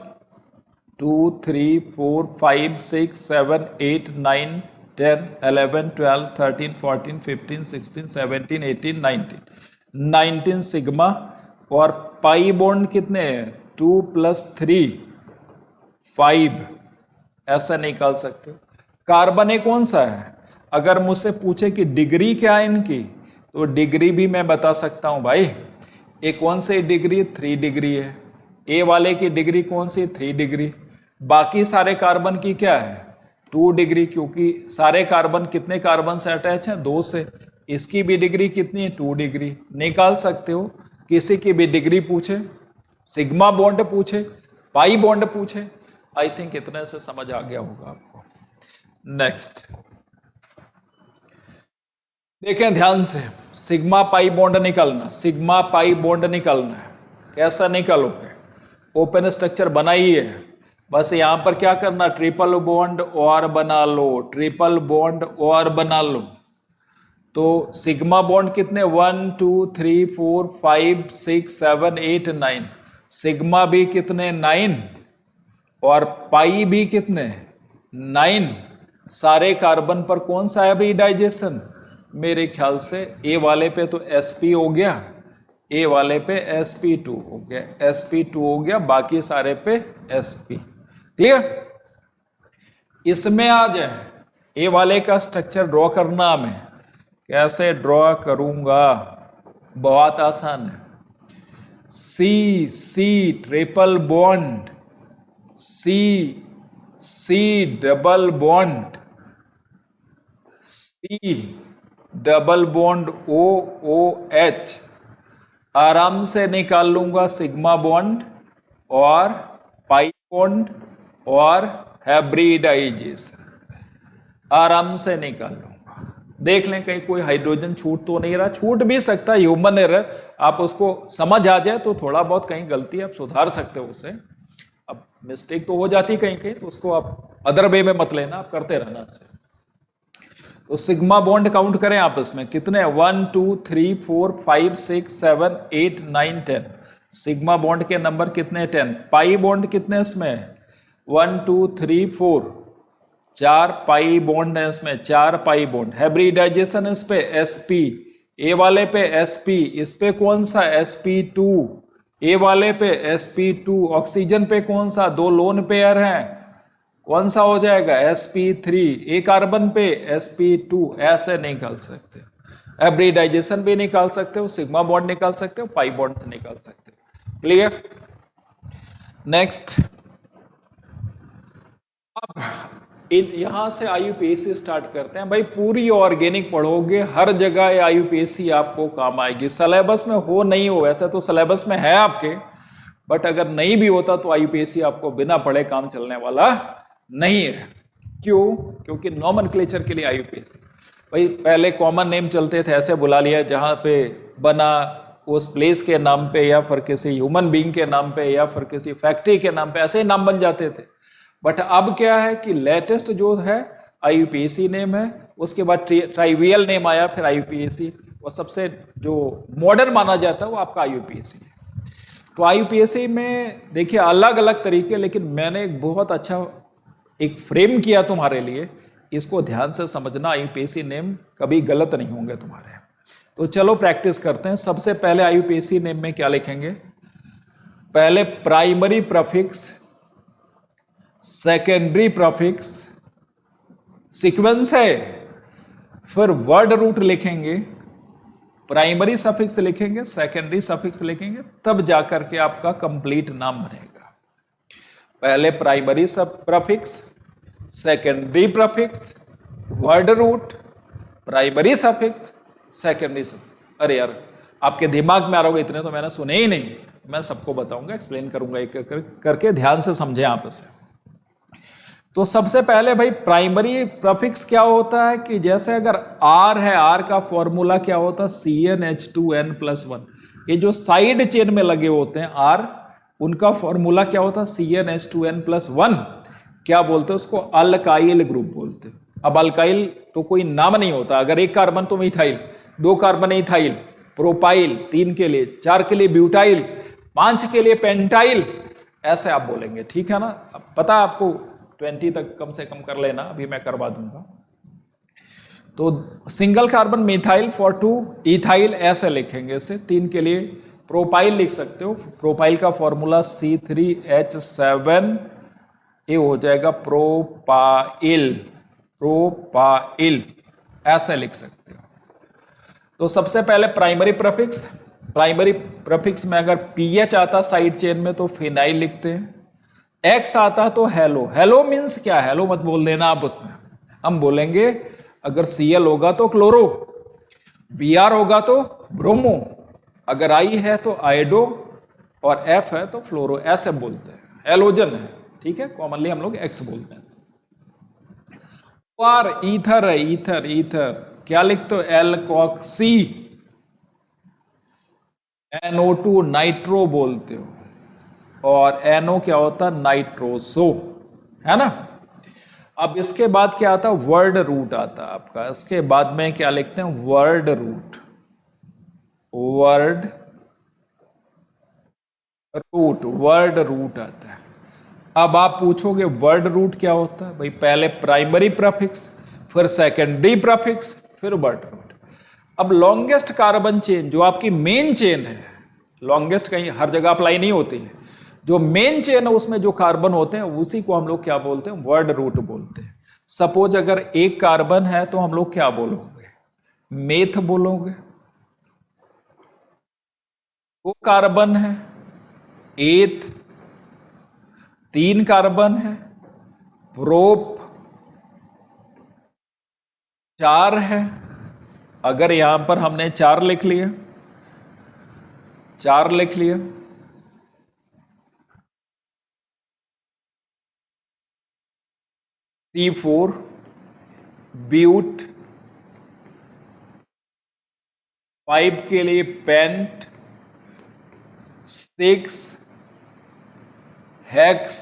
2 3 4 5 6 7 8 9 10 11 12 13 14 15 16 17 18 19। 19 सिग्मा। और पाई बॉन्ड कितने हैं, 2 + 3 5, ऐसा निकाल सकते हो। कार्बन ए कौन सा है, अगर मुझसे पूछे कि डिग्री क्या है इनकी, तो डिग्री भी मैं बता सकता हूं भाई। ए कौन सी डिग्री, 3 डिग्री है। ए वाले की डिग्री कौन सी, 3 डिग्री। बाकी सारे कार्बन की क्या है, 2 डिग्री, क्योंकि सारे कार्बन कितने कार्बन से अटैच है, 2 से। इसकी भी डिग्री कितनी है, 2 डिग्री। निकाल सकते हो, किसी की भी डिग्री पूछे, सिग्मा बॉन्ड पूछे, पाई बॉन्ड पूछे। आई थिंक इतने से समझ आ गया होगा आपको। नेक्स्ट देखें ध्यान से, सिग्मा पाई बॉन्ड निकालना, सिग्मा पाई बॉन्ड निकालना है। कैसा निकालोगे, ओपन स्ट्रक्चर बनाइए, बस यहां पर क्या करना, ट्रिपल बॉन्ड और बना लो, ट्रिपल बॉन्ड और बना लो। तो सिग्मा बॉन्ड कितने, 1 2 3 4 5 6 7 8 9। सिग्मा भी कितने, 9। और पाई भी कितने, 9। सारे कार्बन पर कौन सा हाइब्रिडाइजेशन, मेरे ख्याल से ए वाले पे तो sp हो गया, ए वाले पे sp2 हो गया, sp2 हो गया, बाकी सारे पे sp। क्लियर, इसमें आ जाए, ए वाले का स्ट्रक्चर ड्रॉ करना हमें, कैसे ड्रॉ करूंगा, बहुत आसान है। C triple bond, C double bond, C double bond O H. आराम से निकाल लूंगा सिग्मा बॉन्ड और पाई बॉन्ड और हाइब्रिडाइजेशन, आराम से निकाल लूंगा। देख लें कहीं कोई हाइड्रोजन छूट तो नहीं रहा, छूट भी सकता है, ह्यूमन एरर। आप उसको समझ आ जाए तो थोड़ा बहुत कहीं गलती आप सुधार सकते हो उसे। अब मिस्टेक तो हो जाती कहीं कहीं, तो उसको आप अदर वे में मत लेना, आप करते रहना इससे। तो सिग्मा बॉन्ड काउंट करें आप इसमें कितने, 1 2 3 4 5 6 7 8 9 10। सिग्मा बॉन्ड के नंबर कितने 10, पाई बॉन्ड कितने इसमें 1 2 3 4, 4 पाई बॉन्ड है इसमें, 4 पाई बॉन्ड। हाइब्रिडाइजेशन इस पे sp, ए वाले पे sp, इस पे कौन सा sp2, ए वाले पे sp2, ऑक्सीजन पे कौन सा, दो लोन पेयर हैं, कौन सा हो जाएगा sp3, ए कार्बन पे sp2। ऐसे निकाल सकते हो, हाइब्रिडाइजेशन भी निकाल सकते हो, सिग्मा बॉन्ड निकाल सकते हो, पाई बॉन्ड से निकाल सकते हो। क्लियर? नेक्स्ट, अब यहां से आईयूपीएसी स्टार्ट करते हैं। भाई पूरी ऑर्गेनिक पढ़ोगे, हर जगह आईयूपीएसी आपको काम आएगी। सिलेबस में हो नहीं हो, वैसे तो सिलेबस में है आपके, बट अगर नहीं भी होता तो आईयूपीएसी आपको बिना पढ़े काम चलने वाला नहीं है। क्यों? क्योंकि नॉमेनक्लेचर के लिए आईयूपीएसी। भाई पहले कॉमन नेम चलते थे, ऐसे बुला लिया, जहां पे बना उस प्लेस के नाम पे, या फिर किसी ह्यूमन बीइंग के नाम पे, या फिर किसी फैक्ट्री के नाम पे, ऐसे ही नाम बन जाते थे। बट अब क्या है कि लेटेस्ट जो है आईयूपीएसी नेम है, उसके बाद ट्राइवियल नेम आया, फिर आईयूपीएसी, और सबसे जो मॉडर्न माना जाता है वो आपका आईयूपीएसी है। तो आईयूपीएसी में देखिए अलग अलग तरीके, लेकिन मैंने एक बहुत अच्छा एक फ्रेम किया तुम्हारे लिए, इसको ध्यान से समझना, आईयूपीएसी नेम कभी गलत नहीं होंगे तुम्हारे। तो चलो प्रैक्टिस करते हैं। सबसे पहले आईयूपीएसी नेम में क्या लिखेंगे? पहले primary prefix, secondary prefix, sequence है, फिर वर्ड रूट लिखेंगे, प्राइमरी सफिक्स लिखेंगे, सेकेंडरी सफिक्स लिखेंगे, तब जाकर के आपका कंप्लीट नाम बनेगा। पहले primary prefix, secondary prefix, word root, primary suffix, secondary suffix. अरे यार आपके दिमाग में आ रहा होगा, इतने तो मैंने सुने ही नहीं। मैं सबको बताऊंगा, एक्सप्लेन करूंगा एक करके, ध्यान से समझे आप इसे। तो सबसे पहले भाई प्राइमरी प्रफिक्स क्या होता है कि जैसे अगर R है, R का फॉर्मूला क्या होता है CnH2n+1। ये जो साइड चेन में लगे होते हैं R, उनका फॉर्मूला क्या होता है CnH2n+1। क्या बोलते हैं उसको? अल्काइल ग्रुप बोलते हैं। अब अल्काइल तो कोई नाम नहीं होता, अगर एक कार्बन तो मिथाइल, दो कार्बन इथाइल, प्रोपाइल, 3 के लिए, 4 के लिए ब्यूटाइल, 5 के लिए पेंटाइल, ऐसे आप बोलेंगे। ठीक है ना? अब पता आपको 20 तक कम से कम कर लेना, अभी मैं करवा दूंगा। तो single carbon methyl for 2 ethyl ऐसे लिखेंगे इसे। 3 के लिए प्रोपाइल लिख सकते हो, प्रोपाइल का फॉर्मूला C3H7, ये हो जाएगा प्रोपाइल, प्रोपाइल ऐसे लिख सकते हो। तो सबसे पहले प्राइमरी प्रफिक्स, प्राइमरी प्रफिक्स में अगर पीएच आता साइड चेन में तो फिनाइल लिखते हैं, एक्स आता तो हेलो। हेलो मीन्स क्या? हेलो मत बोल देना आप उसमें, हम बोलेंगे अगर Cl होगा तो क्लोरो, Br होगा तो ब्रोमो, अगर I है तो आइडो, और F है तो फ्लोरो, ऐसे बोलते हैं। हेलोजन है, ठीक है, कॉमनली हम लोग एक्स बोलते हैं। और ईथर है, ईथर, ईथर क्या लिखते हो? एल्कोक्सी, NO2 नाइट्रो बोलते हो, और NO क्या होता है? नाइट्रोसो, है ना? अब इसके बाद क्या आता है? वर्ड रूट आता है आपका। इसके बाद में क्या लिखते हैं? Word root, word root, word root आता है। अब आप पूछोगे वर्ड रूट क्या होता है? भाई पहले प्राइमरी प्रफिक्स, फिर सेकेंडरी प्रफिक्स, फिर वर्ड रूट। अब लॉन्गेस्ट कार्बन चेन जो आपकी मेन चेन है, लॉन्गेस्ट कहीं हर जगह अप्लाई नहीं होती है, जो मेन चेन है उसमें जो कार्बन होते हैं उसी को हम लोग क्या बोलते हैं? वर्ड रूट बोलते हैं। सपोज अगर एक कार्बन है तो हम लोग क्या बोलोगे? मेथ बोलोगे। दो कार्बन है, एथ। 3 कार्बन है, प्रोप। 4 है, अगर यहां पर हमने 4 लिख लिया, 4 लिख लिया, C4, ब्यूट। 5 के लिए pent, 6 hex,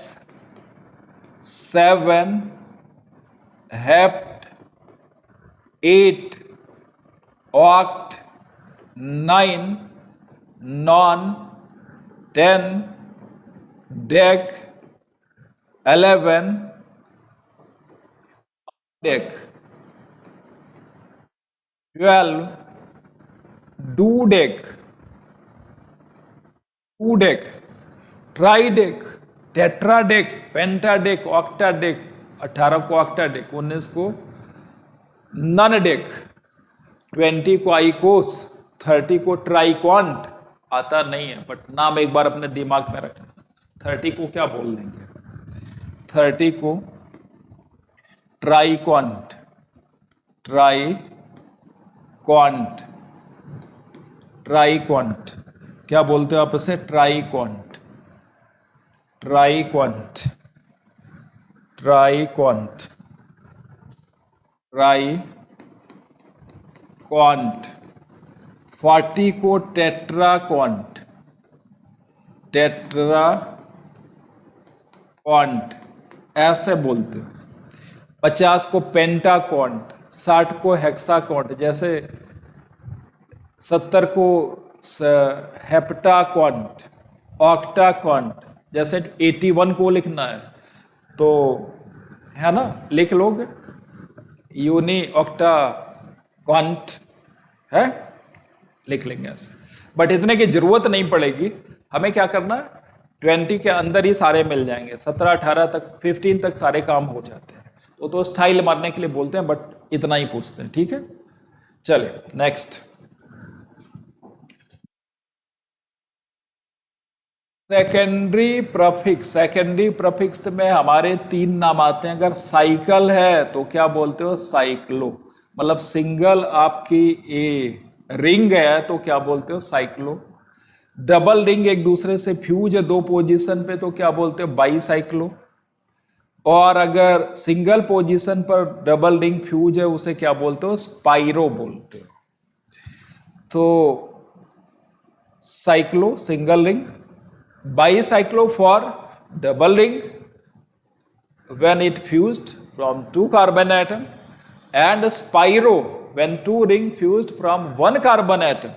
7 hept, 8 oct, 9 non, 10 dec 11 dec 12 dodec dodec tridec tetradec pentadec octadec 18 को ऑक्टा डेक 19 को नन डेक 20 को आइकोस 30 को ट्राइकॉन्ट आता नहीं है बट नाम एक बार अपने दिमाग में रखना 30 को क्या बोल देंगे 30 को ट्राइकॉन्ट ट्राइकॉन्ट ट्राइकॉन्ट क्या बोलते हो आप इसे ट्राइकॉन्ट ट्राइकॉन्ट ट्राइकॉन्ट ट्राइकॉन्ट 40 को टेट्राकॉन्ट टेट्राकॉन्ट ऐसे बोलते हो 50 को पेंटाकॉन्ट 60 को हेक्साकॉन्ट जैसे 70 को हेप्टाकॉन्ट ऑक्टाकॉन्ट जैसे 81 को लिखना है तो है ना लिख लोगे यूनी ऑक्टा कॉन्ट है लिख लेंगे ऐसे बट इतने की जरूरत नहीं पड़ेगी हमें क्या करना है 20 के अंदर ही सारे मिल जाएंगे 17 18 तक 15 तक सारे काम हो जाते हैं तो स्टाइल मारने के लिए बोलते हैं बट इतना ही पूछते हैं ठीक है चलिए नेक्स्ट सेकेंडरी प्रफिक्स में हमारे 3 नाम आते हैं अगर साइकिल है तो क्या बोलते हो साइक्लो मतलब सिंगल आपकी ए रिंग है तो क्या बोलते हो साइक्लो डबल रिंग एक दूसरे से फ्यूज है 2 पोजीशन पे तो क्या बोलते हो बाईसाइक्लो और अगर सिंगल पोजीशन पर डबल रिंग फ्यूज है उसे क्या बोलते हो स्पाइरो बोलते हो तो cyclo single ring bicyclo for double ring when it fused from 2 carbon atom and spiro when 2 ring fused from 1 carbon atom.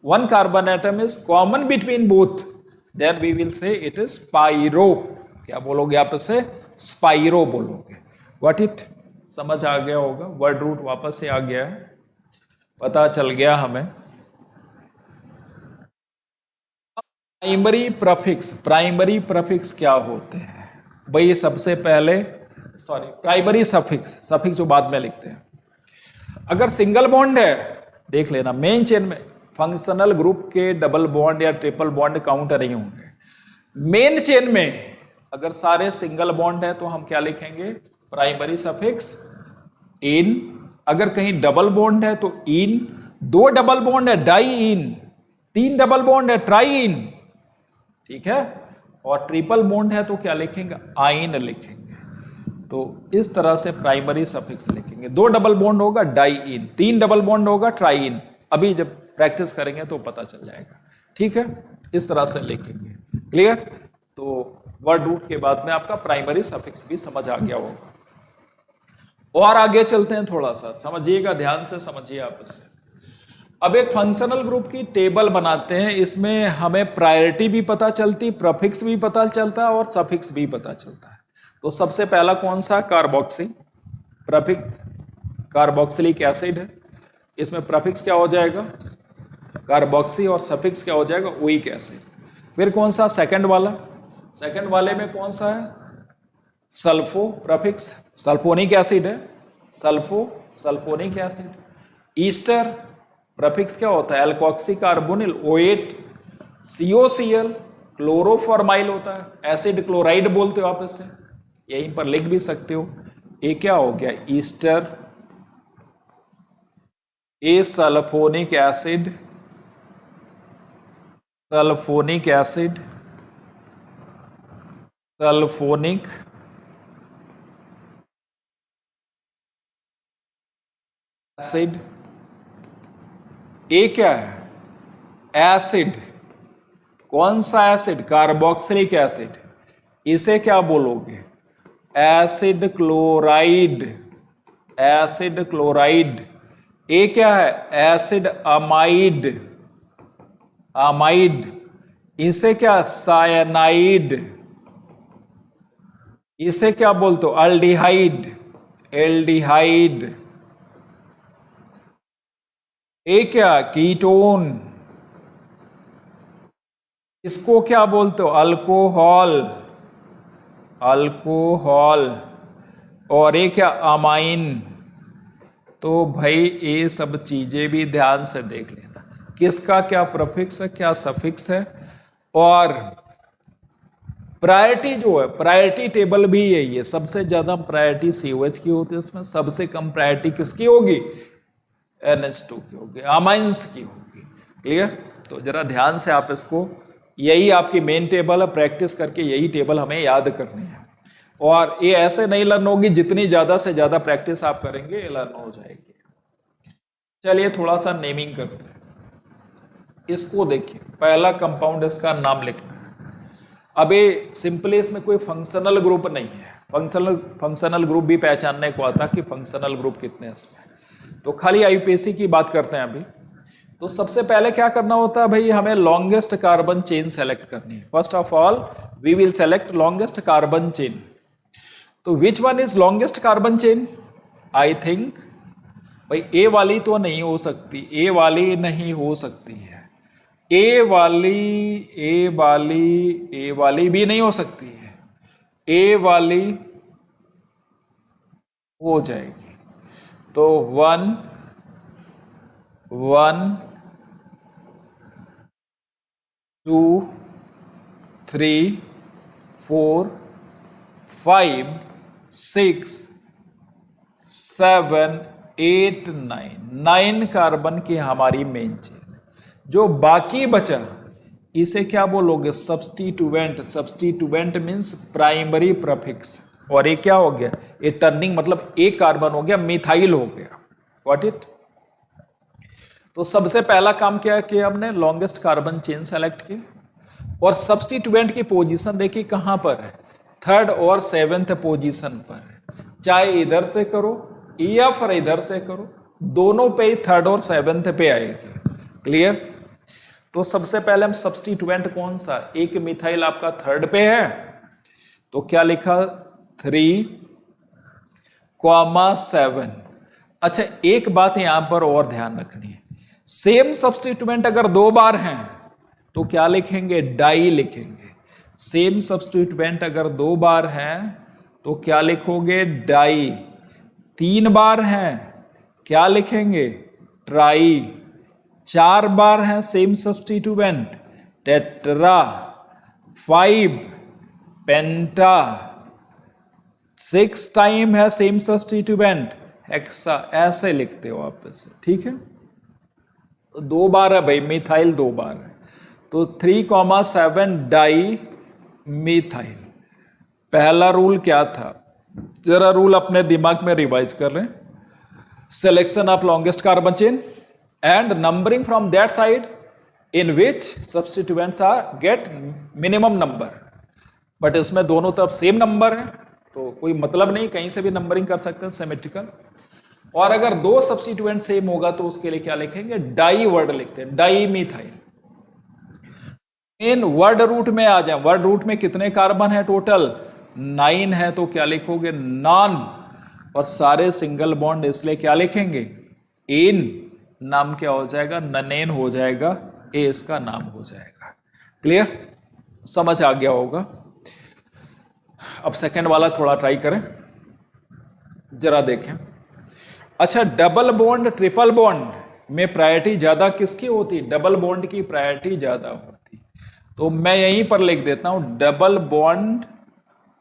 1 carbon atom is common between both, then we will say it is spiro. क्या बोलोगे आप इसे spiro बोलोगे what it समझ आ गया होगा word root वापस से आ गया है पता चल गया हमें प्राइमरी प्रफिक्स क्या होते हैं भाई सबसे पहले प्राइमरी सफिक्स जो बाद में लिखते हैं अगर सिंगल बॉन्ड है देख लेना मेन चेन में फंक्शनल ग्रुप के डबल बॉन्ड या ट्रिपल बॉन्ड काउंट नहीं होंगे मेन चेन में अगर सारे सिंगल बॉन्ड है तो हम क्या लिखेंगे प्राइमरी सफिक्स इन अगर कहीं डबल बॉन्ड है तो इन 2 डबल बॉन्ड है डाई इन 3 डबल बॉन्ड है ट्राई इन ठीक है और ट्रिपल बॉन्ड है तो क्या लिखेंगे आइन लिखेंगे तो इस तरह से प्राइमरी सफिक्स लिखेंगे 2 डबल बॉन्ड होगा डाई इन 3 डबल बॉन्ड होगा ट्राई इन अभी जब प्रैक्टिस करेंगे तो पता चल जाएगा ठीक है इस तरह से लिखेंगे क्लियर तो वर्ड रूट के बाद में आपका प्राइमरी सफिक्स भी समझ आ गया होगा और आगे चलते हैं थोड़ा सा समझिएगा ध्यान से समझिए आप इसे अब एक फंक्शनल ग्रुप की टेबल बनाते हैं इसमें हमें प्रायोरिटी भी पता चलती प्रफिक्स भी पता चलता है और सफिक्स भी पता चलता है तो सबसे पहला कौन सा कार्बोक्सी प्रफिक्स कार्बोक्सिलिक एसिड है इसमें प्रफिक्स क्या हो जाएगा कार्बोक्सी और सफिक्स क्या हो जाएगा ओइक एसिड फिर कौन सा सेकंड वाले में कौन सा है सल्फो प्रफिक्स सल्फोनिक एसिड है सल्फोनिक एसिड ईस्टर प्रफिक्स क्या होता है एल्कोक्सी कार्बोनिल OH COCl क्लोरोफॉर्माइल होता है एसिड क्लोराइड बोलते हो आप इसे यहीं पर लिख भी सकते हो ये क्या हो गया Easter A sulphonic acid A क्या है एसिड कौन सा एसिड कार्बोक्सिलिक एसिड इसे क्या बोलोगे एसिड क्लोराइड ए क्या है एसिड अमाइड इसे क्या सायनाइड, इसे क्या बोलते हो अल्डिहाइड, एल्डिहाइड। ए क्या कीटोन, इसको क्या बोलते हो अल्कोहल, अल्कोहल। और ये क्या अमाइन। तो भाई ये सब चीजें भी ध्यान से देख लेना, किसका क्या प्रीफिक्स है क्या सफिक्स है। और प्रायोरिटी जो है, प्रायोरिटी टेबल भी यही है, सबसे ज्यादा प्रायोरिटी सीओएच की होती है, उसमें सबसे कम प्रायोरिटी किसकी होगी, NH2 की होगी, अमाइंस की होगी। क्लियर। तो जरा ध्यान से आप इसको, यही आपकी मेन टेबल है, प्रैक्टिस करके यही टेबल हमें याद करनी है। और ये ऐसे नहीं लर्न होगी, जितनी ज्यादा से ज्यादा प्रैक्टिस आप करेंगे ये लर्न हो जाएगी। चलिए थोड़ा सा नेमिंग करते हैं। इसको देखिए, पहला कंपाउंड इसका नाम लिखना है। अब ये सिंपली इसमें कोई फंक्शनल ग्रुप नहीं है, फंक्शनल ग्रुप भी पहचानने को आता कि फंक्शनल ग्रुप कितने हैं इसमें। तो खाली आईयूपीएसी की बात करते हैं अभी। तो सबसे पहले क्या करना होता है भाई, हमें लॉन्गेस्ट कार्बन चेन सेलेक्ट करनी है। First of all we will select longest carbon chain. तो which one is longest carbon chain, I think भाई ए वाली तो नहीं हो सकती, ए वाली नहीं हो सकती है, ए वाली, ए वाली, ए वाली भी नहीं हो सकती है, ए वाली हो जाएगी। तो 1 1 2 3 4 5 6 7 8 9 कार्बन की हमारी मेन चेन। जो बाकी बचा इसे क्या बोलोगे, substituent. Substituent means primary prefix. और ये क्या हो गया, ये टर्निंग मतलब एक कार्बन हो गया, मिथाइल हो गया। What it. तो सबसे पहला काम क्या किया हमने, लॉन्गेस्ट कार्बन चेन सेलेक्ट की। और सब्स्टिट्यूएंट की पोजीशन देखिए कहां पर है, थर्ड और सेवेंथ पोजीशन पर है। चाहे इधर से करो या फिर इधर से करो, दोनों पे ही थर्ड और सेवेंथ पे आएगी। क्लियर। तो सबसे पहले हम सब्स्टिट्यूएंट कौन सा, एक मिथाइल आपका थर्ड पे है, तो क्या लिखा 3,7। अच्छा एक बात यहां पर और ध्यान रखनी है, सेम सब्स्टिट्यूएंट अगर दो बार हैं तो क्या लिखेंगे, डाई लिखेंगे। सेम सब्स्टिट्यूएंट अगर दो बार हैं तो क्या लिखोगे, डाई। तीन बार हैं क्या लिखेंगे, ट्राई। चार बार है सेम सब्स्टिट्यूएंट, टेट्रा। 5 पेंटा। 6 टाइम है सेम सब्स्टिट्यूएंट, हेक्सा। ऐसे लिखते हो आप इसे, ठीक है। दो बार है भाई, मिथाइल दो बार है, तो 3,7 डाई मिथाइल। पहला रूल क्या था, जरा रूल अपने दिमाग में रिवाइज कर रहे हैं। Selection of longest carbon chain and numbering from that side in which substituents are get minimum number। But इसमें दोनों तरफ सेम नंबर है तो कोई मतलब नहीं, कहीं से भी नंबरिंग कर सकते हैं सिमेट्रिकल। और अगर दो सब्स्टिट्यूएंट सेम होगा तो उसके लिए क्या लिखेंगे, डाई वर्ड लिखते हैं, डाई मिथाइल। इन वर्ड रूट में आ जाए, वर्ड रूट में कितने कार्बन है टोटल, 9 है, तो क्या लिखोगे, नॉन। और सारे सिंगल बॉन्ड, इसलिए क्या लिखेंगे, इन। नाम क्या हो जाएगा, ननेन हो जाएगा, ए इसका नाम हो जाएगा। क्लियर, समझ आ गया होगा। अब सेकंड वाला थोड़ा ट्राई करें, जरा देखें। अच्छा डबल बॉन्ड ट्रिपल बॉन्ड में प्रायोरिटी ज्यादा किसकी होती, डबल बॉन्ड की प्रायोरिटी ज्यादा होती। तो मैं यहीं पर लिख देता हूं, double bond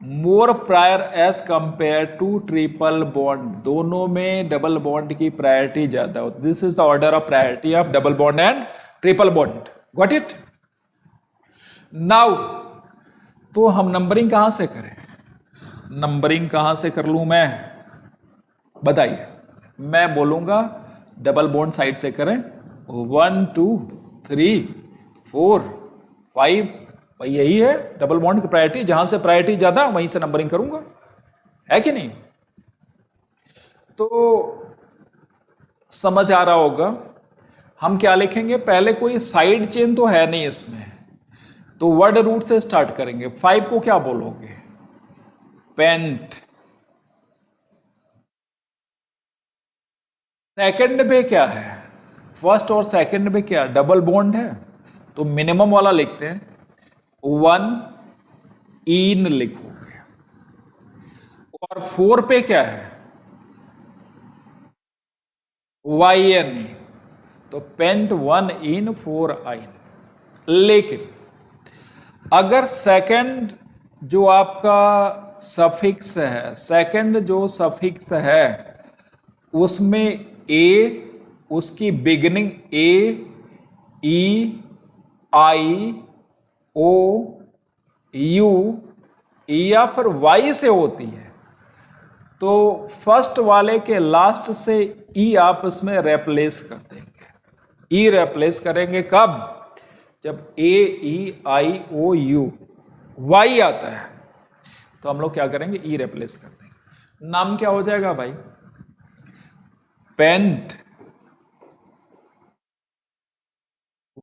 more prior as compare to triple bond. दोनों में डबल बॉन्ड की प्रायोरिटी ज्यादा होती। This is the order of priority of double bond and triple bond. Got it. Now तो हम नंबरिंग कहां से करें, नंबरिंग कहां से कर लूं मैं, बताइए। मैं बोलूंगा डबल बॉन्ड साइड से करें, 1 2 3 4 5। भाई यही है डबल बॉन्ड की प्रायोरिटी, जहां से प्रायोरिटी ज्यादा वहीं से नंबरिंग करूंगा, है कि नहीं। तो समझ आ रहा होगा। हम क्या लिखेंगे, पहले कोई साइड चेन तो है नहीं इसमें, तो वर्ड रूट से स्टार्ट करेंगे। 5 को क्या बोलोगे? पेंट। सेकंड पे क्या है? फर्स्ट और सेकंड पे क्या? डबल बॉन्ड है, तो मिनिमम वाला लिखते हैं, 1 इन लिखोगे। और 4 पे क्या है? वाई एन ई, तो पेंट 1 इन 4 आइन। लेकिन अगर सेकंड जो आपका सफिक्स है, सेकंड जो सफिक्स है उसमें ए, उसकी beginning A, E, I, O, you या फिर वाई से होती है, तो फर्स्ट वाले के लास्ट से ई आप इसमें रेप्लेस कर देंगे। ई रेप्लेस करेंगे कब? जब ए, ई, आई, ओ, यू, वाई आता है तो हम लोग क्या करेंगे? ई रेप्लेस कर देंगे। नाम क्या हो जाएगा भाई? पेंट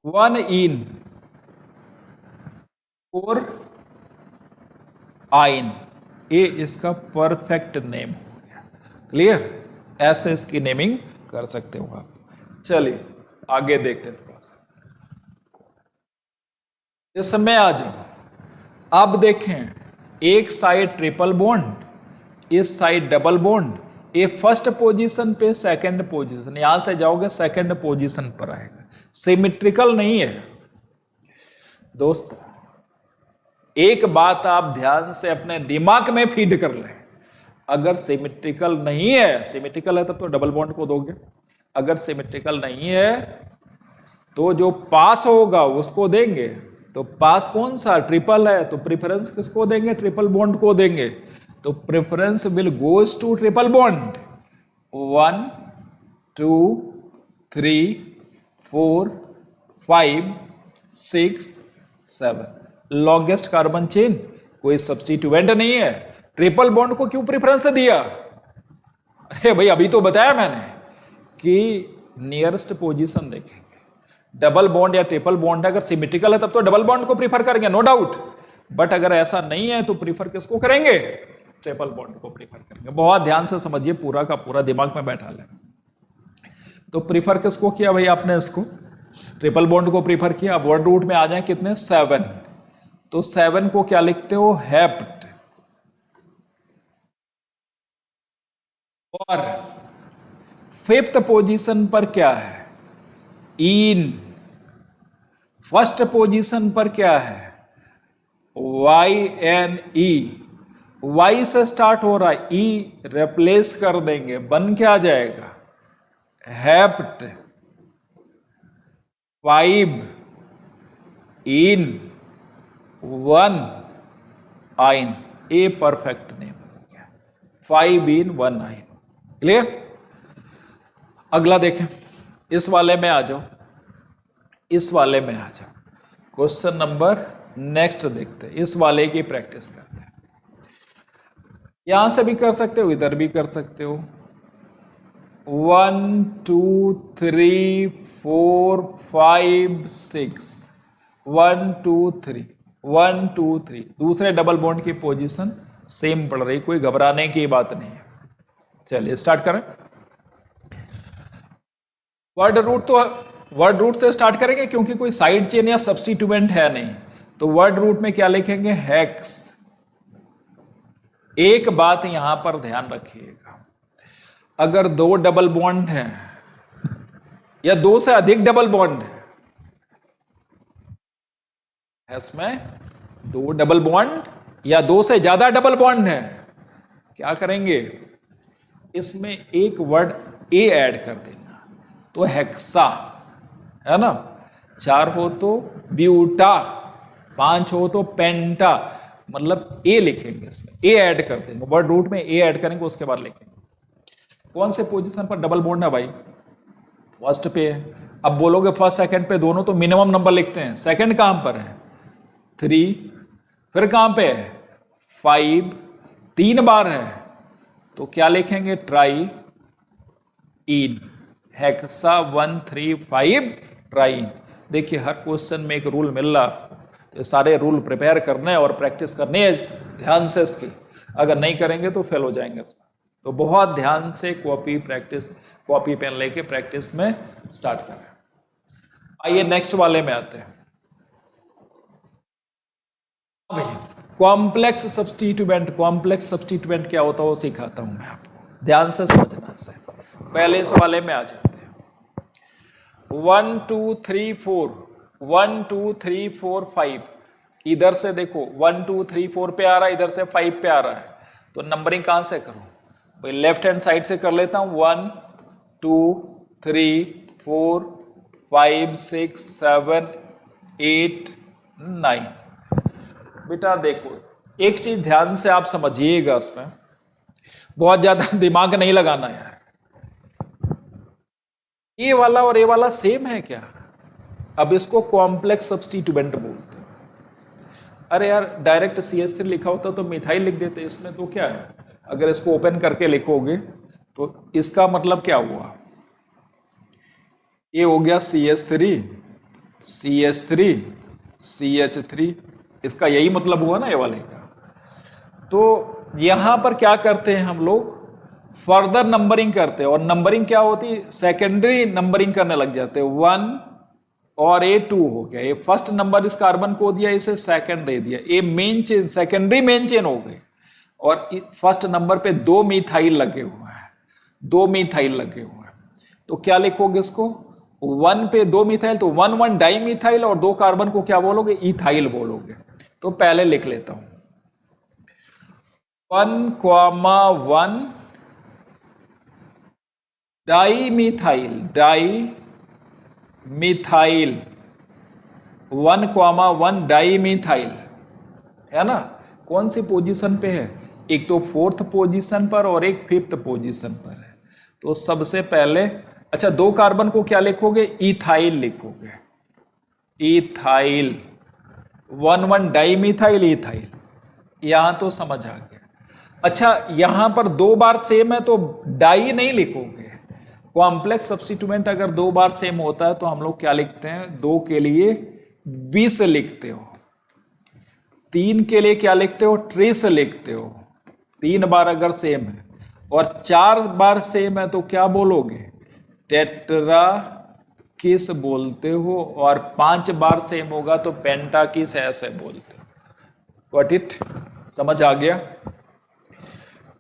1 इन 4 आइन। ये इसका परफेक्ट नेम हो गया। क्लियर? ऐसे इसकी नेमिंग कर सकते हो आप। चलिए आगे देखते हैं थोड़ा सा। इसमें आ जाओ। अब देखें, एक साइड ट्रिपल बॉन्ड, इस साइड डबल बॉन्ड। ये फर्स्ट पोजीशन पे, सेकंड पोजीशन, यहां से जाओगे सेकंड पोजीशन पर आएगा। सिमेट्रिकल नहीं है दोस्तों। एक बात आप ध्यान से अपने दिमाग में फीड कर लें, अगर सिमेट्रिकल नहीं है, सिमेट्रिकल है तब तो डबल बॉन्ड को दोगे, अगर सिमेट्रिकल नहीं है तो जो पास होगा उसको देंगे। तो पास कौन सा? ट्रिपल है, तो प्रेफरेंस किसको देंगे? ट्रिपल बॉन्ड को देंगे। तो preference will goes to triple bond. 1 2 3 4 5 6 7, longest carbon chain, कोई सब्स्टिट्यूएंट नहीं है। ट्रिपल बॉन्ड को क्यों प्रेफरेंस दिया? अरे भाई अभी तो बताया मैंने कि नियरेस्ट पोजीशन देखेंगे। डबल बॉन्ड या ट्रिपल बॉन्ड अगर सिमेट्रिकल है तब तो डबल बॉन्ड को प्रीफर करेंगे, नो डाउट। बट अगर ऐसा नहीं है तो प्रीफर किसको करेंगे? ट्रिपल बॉन्ड को प्रीफर करेंगे। बहुत ध्यान से समझिए, पूरा का पूरा दिमाग में बैठा ले। तो प्रीफर किसको किया भाई आपने? इसको ट्रिपल बॉन्ड को प्रीफर किया। वर्ड रूट में आ जाए कितने? 7। तो 7 को क्या लिखते हो? हेप्ट। और फिफ्थ पोजीशन पर क्या है? इन। फर्स्ट पोजीशन पर क्या है? Y N E. वाई से स्टार्ट हो रहा है, ई रिप्लेस कर देंगे, बन क्या जाएगा? हेप्ट 5 इन 1 आइन। ए परफेक्ट नेम हो गया, 5 इन 1 आइन। क्लियर? अगला देखें, इस वाले में आ जाओ, इस वाले में आ जाओ। क्वेश्चन नंबर नेक्स्ट देखते हैं, इस वाले की प्रैक्टिस करते हैं। यहां से भी कर सकते हो, इधर भी कर सकते हो। 1 2 3 4 5 6, 1 2 3 1 2 3। दूसरे डबल बॉन्ड की पोजीशन सेम पड़ रही, कोई घबराने की बात नहीं है। चलिए स्टार्ट करें। वर्ड रूट से स्टार्ट करेंगे क्योंकि कोई साइड चेन या सब्स्टिट्यूएंट है नहीं। तो वर्ड रूट में क्या लिखेंगे? हेक्स। एक बात यहां पर ध्यान रखिएगा, अगर 2 डबल बॉन्ड है या 2 से अधिक डबल बॉन्ड है, इसमें 2 डबल बॉन्ड या 2 से ज्यादा डबल बॉन्ड है, क्या करेंगे? इसमें एक वर्ड ए ऐड कर देना, तो हेक्सा है ना। 4 हो तो ब्यूटा, 5 हो तो पेंटा, मतलब ए लिखेंगे, इसमें ए ऐड कर देंगे। वर्ड रूट में ए ऐड करेंगे, उसके बाद लिखेंगे। कौन से पोजीशन पर डबल बॉन्ड है भाई? फर्स्ट पे है। अब बोलोगे फर्स्ट सेकंड पे दोनों, तो मिनिमम नंबर लिखते हैं। सेकंड कहां पर है? 3। फिर कहां पे है? 5। 3 बार है, तो क्या लिखेंगे? Try in. Hexa 1 3 5 try in. देखिए हर क्वेश्चन में एक रूल मिल रहा, ये सारे रूल प्रिपेयर करने हैं और प्रैक्टिस करनी है ध्यान से इसकी। अगर नहीं करेंगे तो फेल हो जाएंगे इसमें। तो बहुत ध्यान से कॉपी पेन लेके प्रैक्टिस में स्टार्ट करें। आइए नेक्स्ट वाले में आते हैं। कॉम्प्लेक्स सब्स्टिट्यूएंट क्या होता है वो सिखाता हूं मैं आपको, ध्यान से समझना से। पहले इस वाले में आ जाते हैं। 1 2 3 4 1 2 3 4 5। इधर से देखो 1 2 3 4 पे आ रहा है, इधर से 5 पे आ रहा है, तो नंबरिंग कहां से करूं भाई? लेफ्ट हैंड साइड से कर लेता हूं। 1 2 3 4 5 6 7 8 9। बेटा देखो एक चीज ध्यान से आप समझिएगा, इसमें बहुत ज्यादा दिमाग नहीं लगाना यार। ये वाला और ये वाला सेम है क्या? अब इसको कॉम्प्लेक्स सब्स्टिट्यूएंट बोलते हैं। अरे यार डायरेक्ट CH3 लिखा होता तो मिथाइल लिख देते, इसमें तो क्या है? अगर इसको ओपन करके लिखोगे तो इसका मतलब क्या हुआ? ये हो गया CH3 CH3 CH3, इसका यही मतलब हुआ ना ये वाले का। तो यहां पर क्या करते हैं हम लोग? फर्दर नंबरिंग करते हैं। और नंबरिंग क्या होती है? सेकेंडरी नंबरिंग करने लग जाते हैं। 1 और ये 2 हो गया, ये फर्स्ट नंबर इस कार्बन को दिया, इसे सेकंड दे दिया, ये main chain secondary main chain हो गई। और फर्स्ट नंबर पे 2 मिथाइल लगे हुए हैं, 2 मिथाइल लगे हुए हैं। तो क्या लिखोगे इसको? 1 पे 2 मिथाइल, तो 1 1 डाई मिथाइल, और 2 कार्बन को क्या बोलोगे? इथाइल बोलोगे। तो पहले लिख लेता हूं 1,1 डाई मिथाइल 1,1 डाई मिथाइल, है ना? कौन सी पोजीशन पे है? एक तो 4th पोजीशन पर और एक 5th पोजीशन पर है। तो सबसे पहले अच्छा 2 कार्बन को क्या लिखोगे? इथाइल लिखोगे, इथाइल। 1 1 di methyl ethyl. यहां तो समझ आ गया। अच्छा यहां पर 2 बार सेम है तो डाई नहीं लिखोगे। कॉम्प्लेक्स सब्स्टिट्यूएंट अगर 2 बार सेम होता है तो हम लोग क्या लिखते हैं? 2 के लिए 20 लिखते हो, 3 के लिए क्या लिखते हो? 30 लिखते हो। 3 बार अगर सेम है और 4 बार सेम है तो क्या बोलोगे? टेट्रा किस बोलते हो। और 5 बार सेम होगा तो पेंटा किस ऐसे बोलते हो। व्हाट इट समझ आ गया?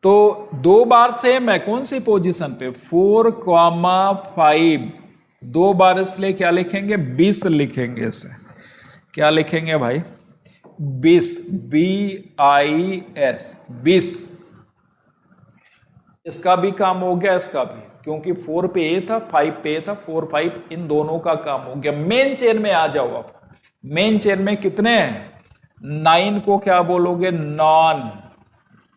तो 2 बार सेम है, कौन सी पोजीशन पे? 4,5। 2 बार इसलिए क्या लिखेंगे? 20 लिखेंगे। इसे क्या लिखेंगे भाई? 20, BIS 20। इसका भी काम हो गया, इसका भी, क्योंकि 4 पे ए था, 5 पे ए था, 4 5 इन दोनों का काम हो गया। मेन चेन में आ जाओ आप। मेन चेन में कितने हैं? 9 को क्या बोलोगे? नॉन।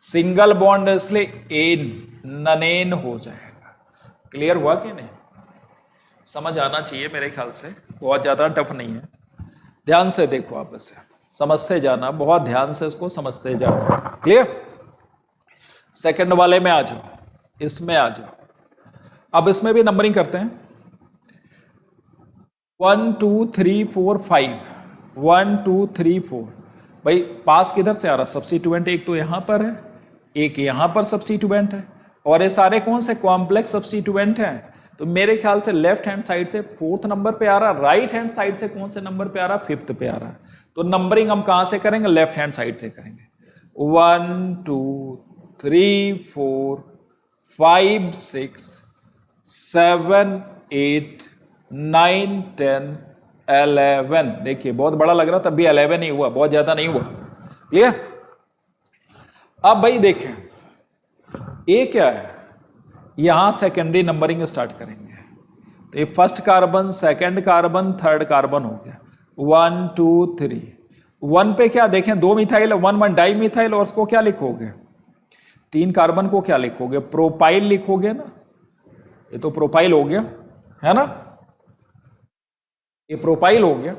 सिंगल बॉन्ड इसलिए एन, ननेन हो जाएगा। क्लियर हुआ कि नहीं? समझ आना चाहिए मेरे ख्याल से, बहुत ज्यादा टफ नहीं है। ध्यान से देखो, आप इसे समझते जाना, बहुत ध्यान से इसको समझते जाओ। क्लियर? सेकंड वाले में आ जाओ, इसमें आ जाओ। अब इसमें भी नंबरिंग करते हैं। 1 2 3 4 5। 1 2 3 4। भाई पास किधर से आ रहा? सब्स्टिट्यूएंट एक तो यहां पर है, एक यहां पर सब्स्टिट्यूएंट है, और ये सारे कौन से? कॉम्प्लेक्स सब्स्टिट्यूएंट हैं। तो मेरे ख्याल से लेफ्ट हैंड साइड से 4th नंबर पे आ रहा, राइट हैंड साइड से कौन से नंबर पे आ रहा? 5th पे आ रहा। तो नंबरिंग हम कहां से करेंगे? लेफ्ट हैंड साइड से करेंगे। 1 2 3 4 5 6 7 8 9 10 11। देखिए बहुत बड़ा लग रहा, तब भी 11 ही हुआ, बहुत ज्यादा नहीं हुआ। क्लियर? अब भाई देखें ये क्या है? यहां सेकेंडरी नंबरिंग स्टार्ट करेंगे। तो ये first carbon, second carbon, third carbon हो गया। 1 2 3। 1 पे क्या देखें? 2 मिथाइल, 1 1 डाई मिथाइल, और उसको क्या लिखोगे? 3 कार्बन को क्या लिखोगे? प्रोपाइल लिखोगे ना। ये तो प्रोपाइल हो गया, है ना? ये प्रोपाइल हो गया।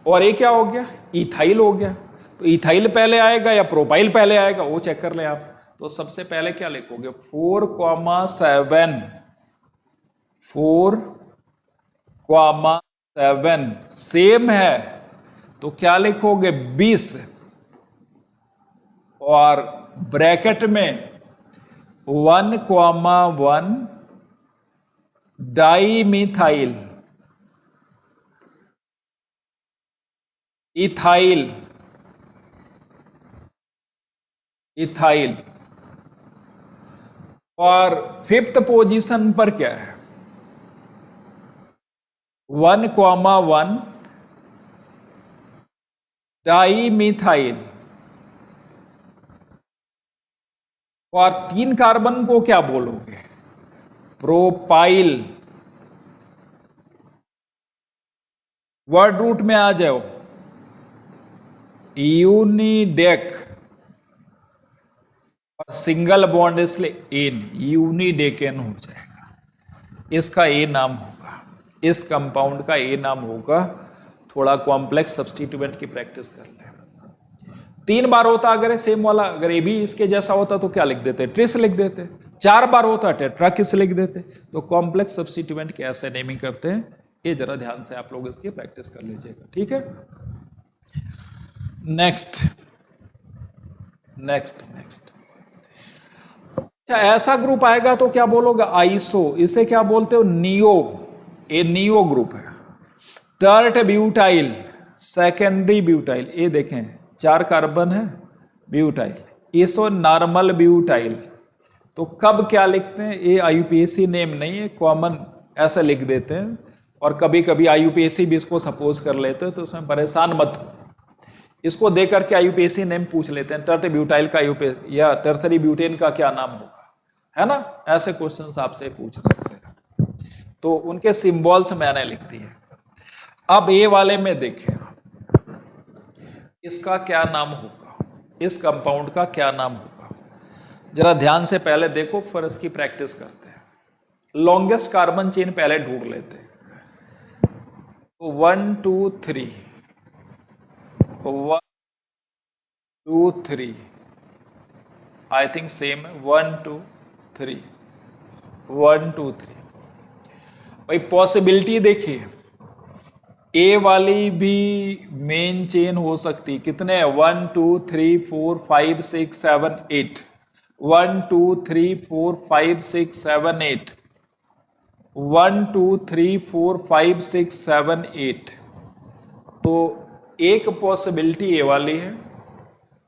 और ये क्या हो गया? इथाइल हो गया। तो इथाइल पहले आएगा या प्रोपाइल पहले आएगा, वो चेक कर ले आप। तो सबसे पहले क्या लिखोगे? 4,7। 4,7 सेम है, तो क्या लिखोगे 20 और ब्रैकेट में 1,1 डाई मिथाइल इथाइल इथाइल और फिफ्थ पोजीशन पर क्या है 1,1 डाई मिथाइल और 3 कार्बन को क्या बोलोगे प्रोपाइल। वर्ड रूट में आ जाओ यूनिडेक और सिंगल बॉन्ड इसलिए एन यूनिडेकेन हो जाएगा। इसका ए नाम होगा, इस कंपाउंड का ए नाम होगा। थोड़ा कॉम्प्लेक्स सब्स्टिट्यूएंट की प्रैक्टिस कर ले। 3 बार होता अगर सेम वाला, अगर ए भी इसके जैसा होता तो क्या लिख देते ट्रिस लिख देते। 4 बार होता टेट्रा किस लिख देते। तो कॉम्प्लेक्स सब्स्टिट्यूएंट के ऐसे नेमिंग करते हैं, ये जरा ध्यान से आप लोग इसकी प्रैक्टिस कर लीजिएगा, ठीक है। नेक्स्ट नेक्स्ट नेक्स्ट अच्छा, ऐसा ग्रुप आएगा तो क्या बोलोगे आइसो। इसे क्या बोलते हो नियो, ये नियो ग्रुप है। टर्ट ब्यूटाइल सेकेंडरी ब्यूटाइल, ये देखें 4 कार्बन है ब्यूटाइल। इसो normal butyl. तो कब क्या लिखते हैं, ये आईयूपीएसी नेम नहीं है, कॉमन ऐसा लिख देते हैं। और कभी कभी आईयूपीएसी भी इसको सपोज कर लेते हैं, तो उसमें परेशान मत हो। इसको देकर के आईयूपीएसी नेम पूछ लेते हैं, टर्ट ब्यूटाइल का आईयूपीएसी या टर्सरी ब्यूटेन का क्या नाम होगा, है ना। ऐसे क्वेश्चंस आपसे पूछ सकते हैं, तो उनके सिंबल्स मैंने लिख दिए। अब ये वाले में देखें इसका क्या नाम होगा, इस कंपाउंड का क्या नाम होगा, जरा ध्यान से पहले देखो, फिर इसकी प्रैक्टिस करते हैं। लॉन्गेस्ट कार्बन चेन पहले ढूंढ लेते हैं। तो 1 2 3 1 2 3 आई थिंक सेम है। 1 2 3 1 2 3 भाई पॉसिबिलिटी देखिए, ए वाली भी मेन चेन हो सकती। कितने 1 2 3 4 5 6 7 8 1 2 3 4 5 6 7 8 1 2 3 4 5 6 7 8। तो एक पॉसिबिलिटी ए वाली है,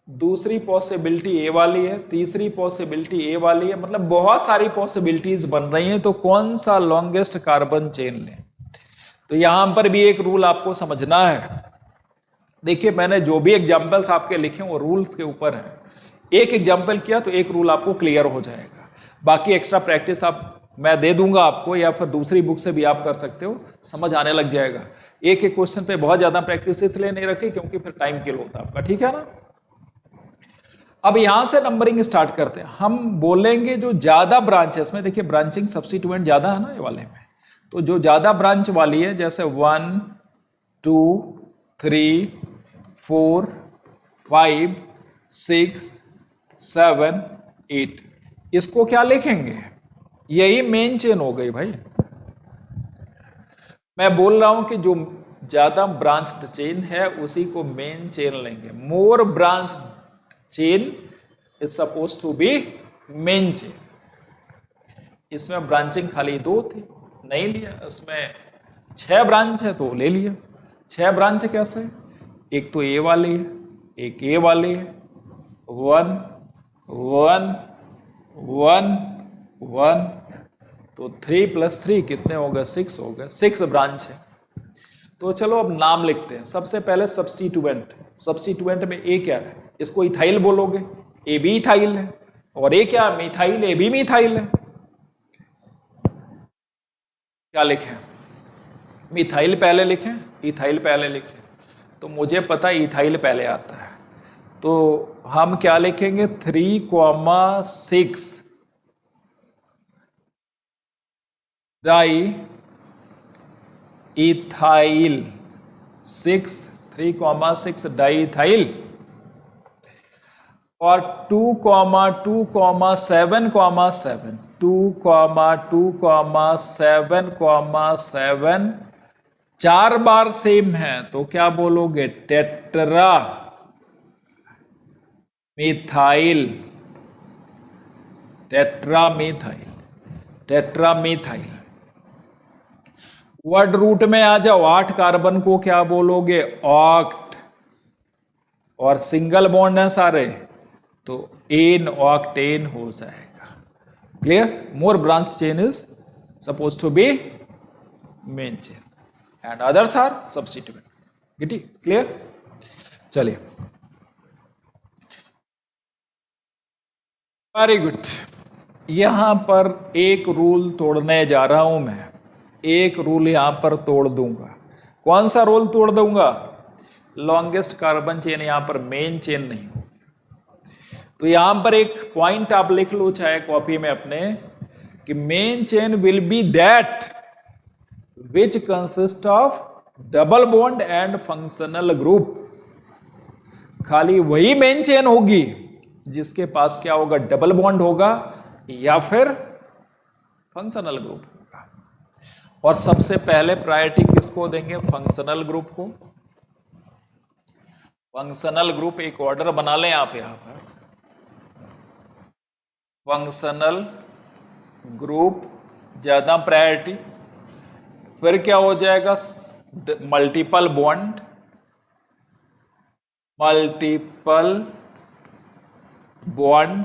दूसरी पॉसिबिलिटी ए वाली है, तीसरी पॉसिबिलिटी ए वाली है। मतलब बहुत सारी पॉसिबिलिटीज बन रही हैं। तो कौन सा लॉन्गेस्ट कार्बन चेन लें, तो यहां पर भी एक रूल आपको समझना है। देखिए मैंने जो भी एग्जाम्पल्स आपके लिखे वो रूल्स के ऊपर है। एक एग्जाम्पल किया तो एक रूल आपको क्लियर हो जाएगा। बाकी एक्स्ट्रा प्रैक्टिस आप मैं दे दूंगा आपको, या फिर दूसरी बुक से भी आप कर सकते हो, समझ आने लग जाएगा। एक एक क्वेश्चन पे बहुत ज्यादा प्रैक्टिस इसलिए नहीं रखी क्योंकि फिर टाइम किल होता है आपका, ठीक है ना। अब यहां से नंबरिंग स्टार्ट करते हैं। हम बोलेंगे जो ज्यादा ब्रांच है इसमें, देखिए ब्रांचिंग सब्स्टिट्यूएंट ज्यादा है ना ये वाले में, तो जो ज्यादा ब्रांच वाली है जैसे 1 2 3 4 5 6 7 8, इसको क्या लिखेंगे, यही मेन चेन हो गई भाई। मैं बोल रहा हूं कि जो ज्यादा ब्रांच्ड चेन है उसी को मेन चेन लेंगे। More branch chain is suppose to be main chain. इसमें ब्रांचिंग खाली 2 थी, नहीं लिया। इसमें 6 ब्रांच है तो ले लिया। 6 ब्रांच कैसे, एक तो ए वाली है, एक ए वाली है, 1 1 1 1, तो 3 + 3 कितने हो गए 6 हो गए। 6 ब्रांच है। तो चलो अब नाम लिखते हैं। सबसे पहले सब्स्टिट्यूएंट, सब्स्टिट्यूएंट में ए क्या है, इसको इथाइल बोलोगे, ए भी इथाइल है। और ए क्या मिथाइल, ए भी मिथाइल है। क्या लिखें, मिथाइल पहले लिखें इथाइल पहले लिखें, तो मुझे पता है इथाइल पहले आता है। तो हम क्या लिखेंगे 3,6 डाई इथाइल 6 3,6 डाई इथाइल। और 2,2,7,7 2,2,7,7 4 बार सेम है तो क्या बोलोगे? Tetra methyl, tetramethyl, tetramethyl. Word root में आ जाओ, 8 कार्बन को क्या बोलोगे? ऑक्ट। और सिंगल बॉन्ड है सारे तो एन ऑक्टेन हो जाएगा। Clear? More branch chain is suppose to be main chain and others are substituent. Get it? Clear? चलिए, वेरी गुड। यहां पर एक रूल तोड़ने जा रहा हूं मैं, एक रूल यहां पर तोड़ दूंगा। कौन सा रूल तोड़ दूंगा? लॉन्गेस्ट कार्बन चेन यहां पर मेन चेन नहीं होगी। तो यहां पर एक पॉइंट आप लिख लो चाहे कॉपी में अपने, कि main chain will be that which consist of double bond and functional group. खाली वही मेन चेन होगी जिसके पास क्या होगा? डबल बॉन्ड होगा या फिर फंक्शनल ग्रुप होगा। और सबसे पहले प्रायोरिटी किसको देंगे? फंक्शनल ग्रुप को। फंक्शनल ग्रुप एक ऑर्डर बना लें आप यहां पर, फंक्शनल ग्रुप ज्यादा प्रायोरिटी। फिर क्या हो जाएगा? Multiple bond, multiple bond.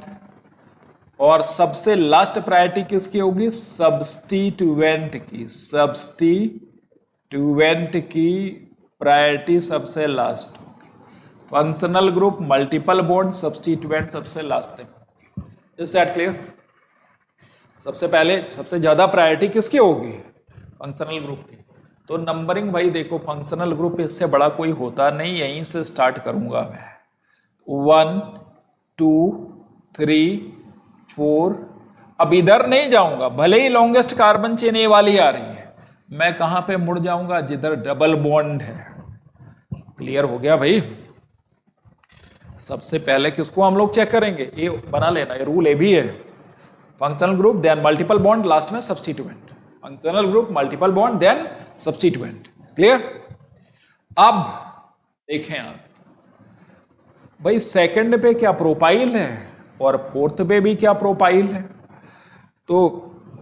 और सबसे लास्ट प्रायोरिटी किसकी होगी? सब्स्टिट्यूएंट की। सब्स्टिट्यूएंट की प्रायोरिटी सबसे लास्ट होगी। Functional group, multiple bond, substituent सबसे लास्ट में। Is that clear? सबसे पहले सबसे ज्यादा प्रायोरिटी किसकी होगी? फंक्शनल ग्रुप की। तो नंबरिंग भाई देखो, फंक्शनल ग्रुप इससे बड़ा कोई होता नहीं, यहीं से स्टार्ट करूंगा मैं। 1 2 3 4। अब इधर नहीं जाऊंगा, भले ही लॉन्गेस्ट कार्बन चेन ए वाली आ रही है, मैं कहां पे मुड़ जाऊंगा? जिधर डबल बॉन्ड है। क्लियर हो गया भाई? सबसे पहले किसको हम लोग चेक करेंगे? ए बना लेना, ये रूल ए भी है। Functional group then multiple bond, last में substituent. Functional group, multiple bond, then substituent. Clear? अब देखें आप भाई, सेकंड पे क्या प्रोपाइल है और फोर्थ पे भी क्या प्रोपाइल है। तो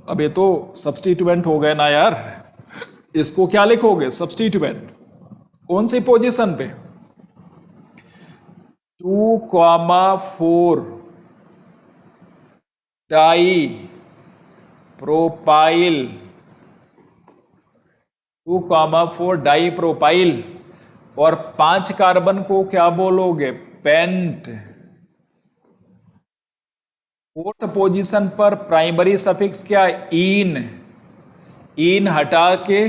अब ये तो सब्स्टिट्यूएंट हो गए ना यार, इसको क्या लिखोगे? सब्स्टिट्यूएंट। कौन सी पोजीशन पे? 2,4 डाई प्रोपाइल, 2,4 डाई प्रोपाइल। और 5 कार्बन को क्या बोलोगे? पेंट। फोर्थ पोजीशन पर प्राइमरी सफिक्स क्या? इन। इन हटा के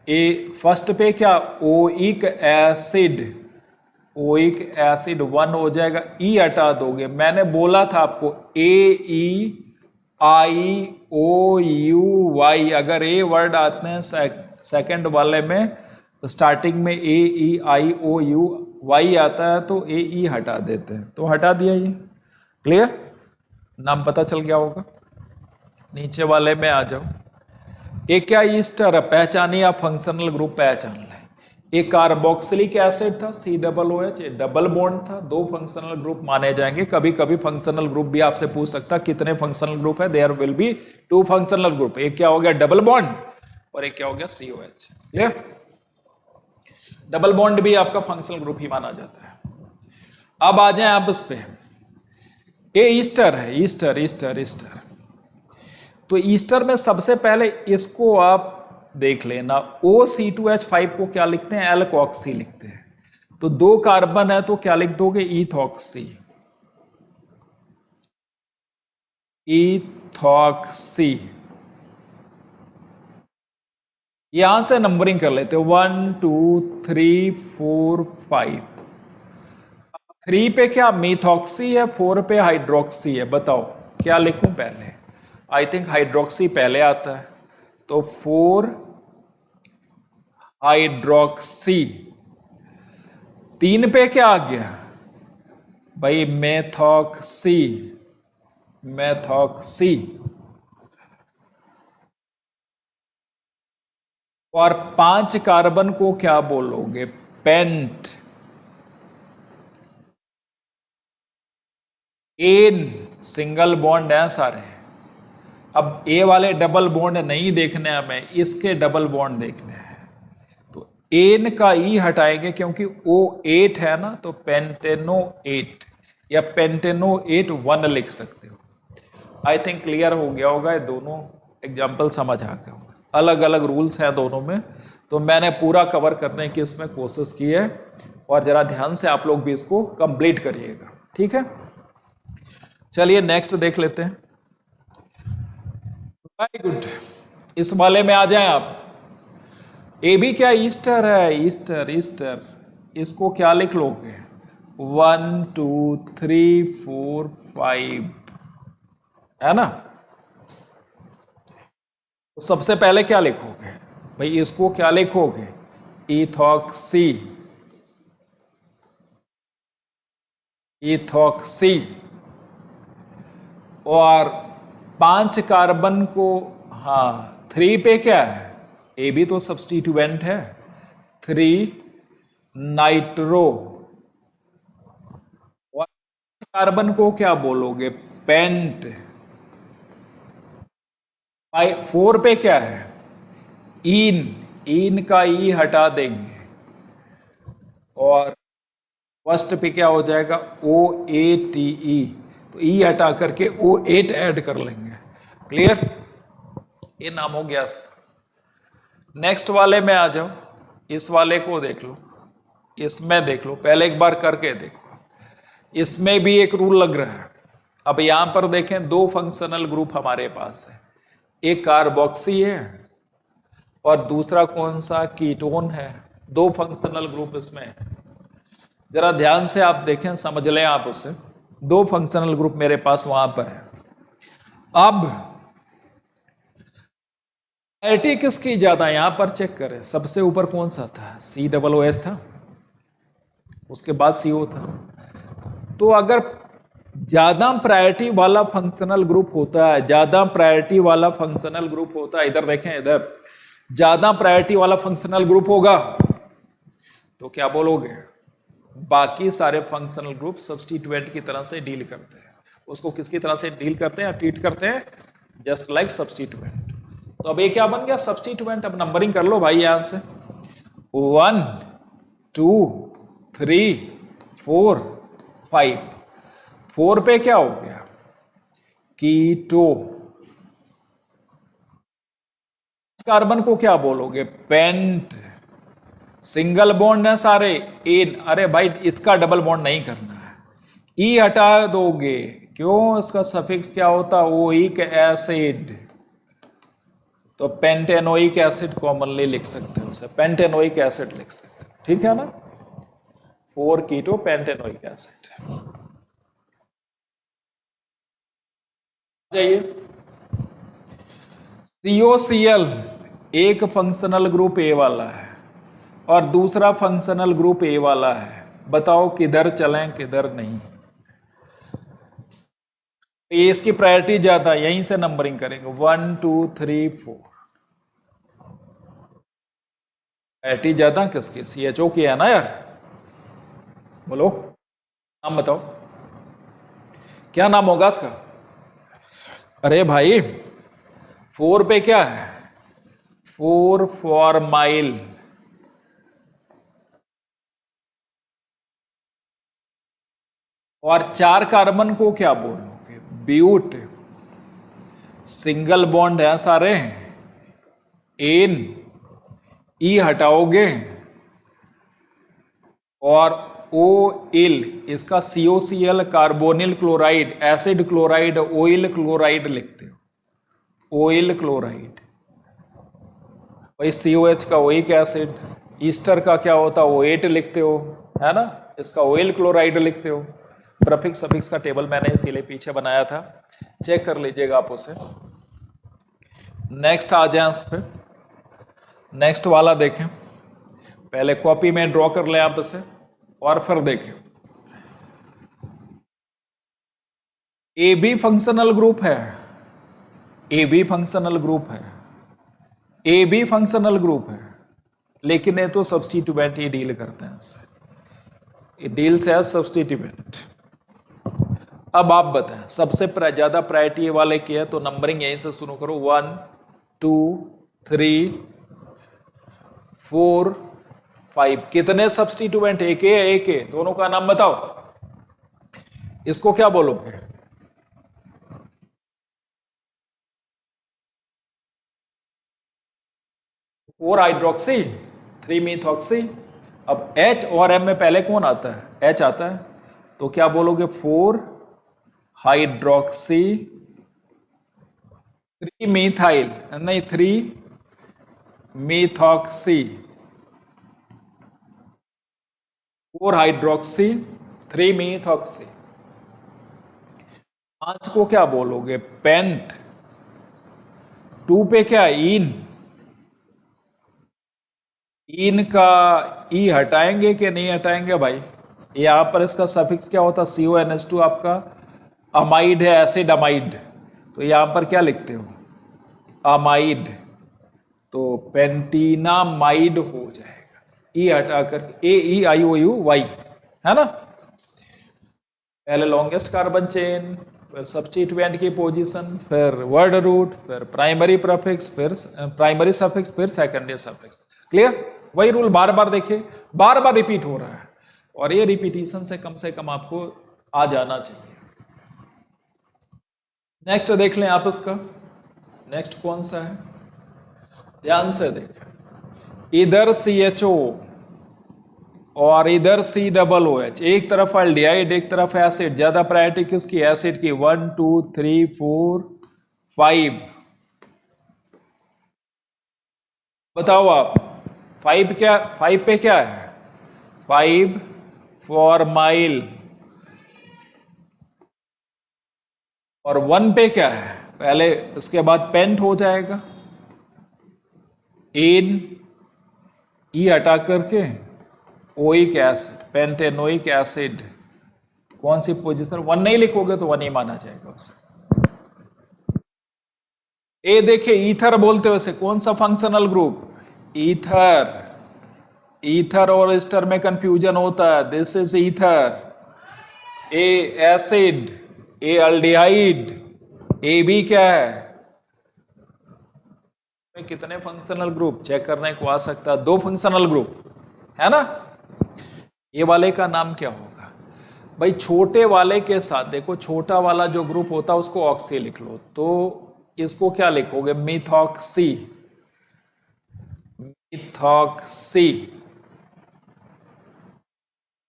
ए फर्स्ट पे क्या? Oic acid. ओइक एसिड 1 हो जाएगा। ई हटा दोगे, मैंने बोला था आपको AEIOUY, अगर ए वर्ड आते हैं सेकंड वाले में, स्टार्टिंग में AEIOUY आता है तो AE हटा देते हैं, तो हटा दिया ये। क्लियर? नाम पता चल गया होगा। नीचे वाले में आ जाओ। एक क्या ईस्टर है, पहचानिए आप, फंक्शनल ग्रुप पहचान लें। एक कार्बोक्सिलिक एसिड था, COOH, डबल बॉन्ड था। 2 फंक्शनल ग्रुप माने जाएंगे। कभी कभी फंक्शनल ग्रुप भी आपसे पूछ सकता कितने फंक्शनल ग्रुप है। There will be 2 functional group. एक क्या हो गया? डबल बॉन्ड, और एक क्या हो गया? COH। क्लियर? डबल बॉन्ड भी आपका फंक्शनल ग्रुप ही माना जाता है। अब आ जाए आप इस पे, ये ईस्टर है, ईस्टर ईस्टर ईस्टर। तो ईस्टर में सबसे पहले इसको आप देख लेना, OC2H5 को क्या लिखते हैं? एल्कोक्सी लिखते हैं। तो 2 कार्बन है तो क्या लिख दोगे? इथॉक्सी। इथॉक्सी। यहां से नंबरिंग कर लेते हैं, 1 2 3 4 5। 3 पे क्या मीथॉक्सी है, 4 पे हाइड्रोक्सी है। बताओ क्या लिखूं पहले? आई थिंक हाइड्रोक्सी पहले आता है, तो 4 हाइड्रोक्सी। 3 पे क्या आ गया भाई? मेथॉक्सी। मेथॉक्सी। और 5 कार्बन को क्या बोलोगे? पेंट। एन सिंगल बॉन्ड है सारे। अब ए वाले डबल बॉन्ड नहीं देखने हमें, इसके डबल बॉन्ड देखने हैं। तो एन का ई हटाएंगे क्योंकि ओ 8 है ना, तो पेंटेनो 8 या पेंटेनो 8 1 लिख सकते हो। आई थिंक क्लियर हो गया होगा, ये दोनों एग्जाम्पल समझ आ गए होंगे। अलग अलग रूल्स हैं दोनों में, तो मैंने पूरा कवर करने की इसमें कोशिश की है, और जरा ध्यान से आप लोग भी इसको कंप्लीट करिएगा, ठीक है। चलिए नेक्स्ट देख लेते हैं। वेरी गुड, इस वाले में आ जाएं आप। ए भी क्या ईस्टर है? ईस्टर ईस्टर, इसको क्या लिख लोगे? 1 2 3 4 5, है ना। तो सबसे पहले क्या लिखोगे भाई? इसको क्या लिखोगे? इथॉक्सी। इथॉक्सी। और 5 कार्बन को, हाँ 3 पे क्या है? ए भी तो सब्स्टिट्यूएंट है। 3 नाइट्रो। और कार्बन को क्या बोलोगे? पेंट। 4 पे क्या है? इन। इन का ई हटा देंगे, और फर्स्ट पे क्या हो जाएगा? OATE। तो ई हटा करके O8 ऐड कर लेंगे। क्लियर? ये नाम हो गया इसका। नेक्स्ट वाले में आ जाओ, इस वाले को देख लो, इसमें देख लो, पहले एक बार करके देखो। इसमें भी एक रूल लग रहा है। अब यहां पर देखें, 2 फंक्शनल ग्रुप हमारे पास है, एक कार्बोक्सी है और दूसरा कौन सा? कीटोन है। 2 फंक्शनल ग्रुप इसमें है। जरा ध्यान से आप देखें, समझ लें आप उसे। 2 फंक्शनल ग्रुप मेरे पास वहां पर है। अब प्रायोरिटी किसकी ज्यादा? यहां पर चेक करें, सबसे ऊपर कौन सा था? COOH था, उसके बाद CO था। तो अगर ज्यादा प्रायोरिटी वाला फंक्शनल ग्रुप होता है, ज्यादा प्रायोरिटी वाला फंक्शनल ग्रुप होता है, इधर देखें, इधर ज्यादा प्रायोरिटी वाला फंक्शनल ग्रुप होगा, तो क्या बोलोगे? बाकी सारे फंक्शनल ग्रुप सब्स्टिट्यूएंट की तरह से डील करते हैं। उसको किसकी तरह से डील करते हैं, ट्रीट करते हैं? Just like substituent. तो अब ये क्या बन गया? सब्स्टिट्यूएंट। अब नंबरिंग कर लो भाई यहां से, 1 2 3 4 5। 4 पे क्या हो गया? कीटो। कार्बन को क्या बोलोगे? पेंट। सिंगल बॉन्ड है सारे, एन। अरे भाई इसका डबल बॉन्ड नहीं करना है, ई हटा दोगे। क्यों? इसका सफिक्स क्या होता? Oic acid. तो पेंटेनोइक एसिड कॉमनली लिख सकते हो उसे, पेंटेनोइक एसिड लिख सकते हो, ठीक है ना। 4 कीटो पेंटेनोइक एसिड। जाइए, COCl एक फंक्शनल ग्रुप ए वाला है और दूसरा फंक्शनल ग्रुप ए वाला है। बताओ किधर चलें किधर नहीं? ये इसकी प्रायोरिटी ज्यादा, यहीं से नंबरिंग करेंगे 1 2 3 4। प्रायोरिटी ज्यादा किसकी? CHO की है ना यार। बोलो नाम बताओ, क्या नाम होगा इसका? अरे भाई 4 पे क्या है? 4 फॉर्माइल। और 4 कार्बन को क्या बोलोगे? ब्यूट। सिंगल बॉन्ड है सारे, एन। ई हटाओगे और ओ इल, इसका COCl carbonyl chloride, acid chloride, oil chloride लिखते हो, ऑयल क्लोराइड। भाई COH का ओइक एसिड, ईस्टर का क्या होता है? O8 लिखते हो, है ना। इसका ऑयल क्लोराइड लिखते हो। प्रीफिक्स सफिक्स का टेबल मैंने इसीलिए पीछे बनाया था, चेक कर लीजिएगा आप उसे। नेक्स्ट आ जाए इस पे, नेक्स्ट वाला देखें। पहले कॉपी में ड्रॉ कर ले आप इसे, और फिर देखें। ए बी फंक्शनल ग्रुप है, ए बी फंक्शनल ग्रुप है, ए बी फंक्शनल ग्रुप है। लेकिन ये तो सब्स्टिट्यूएंट ही डील करते हैं इससे, ये डील्स एज सब्स्टिट्यूएंट। अब आप बताएं सबसे ज्यादा प्रायोरिटी वाले की है, तो नंबरिंग यहीं से शुरू करो, 1 2 3 4 5। कितने सब्स्टिट्यूएंट? एक है, एक है, दोनों का नाम बताओ। इसको क्या बोलोगे? 4 हाइड्रोक्सी 3 मीथॉक्सी। अब H और M में पहले कौन आता है? H आता है, तो क्या बोलोगे? 4 हाइड्रोक्सी 3 मीथाइल, नहीं 3 मीथॉक्सी, 4 हाइड्रोक्सी 3 मीथॉक्सी। 5 को क्या बोलोगे? पेंट। 2 पे क्या? इन। इन का ई हटाएंगे कि नहीं हटाएंगे भाई? यहां पर इसका सफिक्स क्या होता है? CONH2 आपका अमाइड है, एसिड अमाइड, तो यहां पर क्या लिखते हो? अमाइड, तो पेंटीनामाइड हो जाएगा। ई हटाकर AEIOU है ना। पहले लॉन्गेस्ट कार्बन चेन, फिर सब्स्टिट्यूएंट की पोजीशन, फिर वर्ड रूट, फिर प्राइमरी प्रीफिक्स, फिर प्राइमरी सफिक्स, फिर सेकेंडरी सफिक्स। क्लियर? वही रूल बार बार देखिए, बार बार रिपीट हो रहा है, और ये रिपीटिशन से कम आपको आ जाना चाहिए। नेक्स्ट देख लें आप इसका, नेक्स्ट कौन सा है? ध्यान से देखें, इधर CHO और इधर COOH, एक तरफ अल्डिहाइड एक तरफ एसिड। ज्यादा प्रायोरिटी किसकी? एसिड की। 1 2 3 4 5। बताओ आप, 5 क्या? 5 पे क्या है? 5 फॉर्माइल। और 1 पे क्या है? पहले इसके बाद पेंट हो जाएगा, इन ई हटा करके ओइक एसिड, पेंटेनोइक एसिड। कौन सी पोजीशन? 1 नहीं लिखोगे तो 1 ही माना जाएगा उसे। ए देखिए, ईथर बोलते हो इसे, कौन सा फंक्शनल ग्रुप? ईथर। ईथर और एस्टर में कंफ्यूजन होता है, this is ether. A acid, A aldehyde, A B क्या है? कितने फंक्शनल ग्रुप चेक करने को आ सकता है? 2 फंक्शनल ग्रुप है ना। ये वाले का नाम क्या होगा भाई? छोटे वाले के साथ देखो, छोटा वाला जो ग्रुप होता है उसको ऑक्सी लिख लो, तो इसको क्या लिखोगे? मिथॉक्सी। मिथॉक्सी।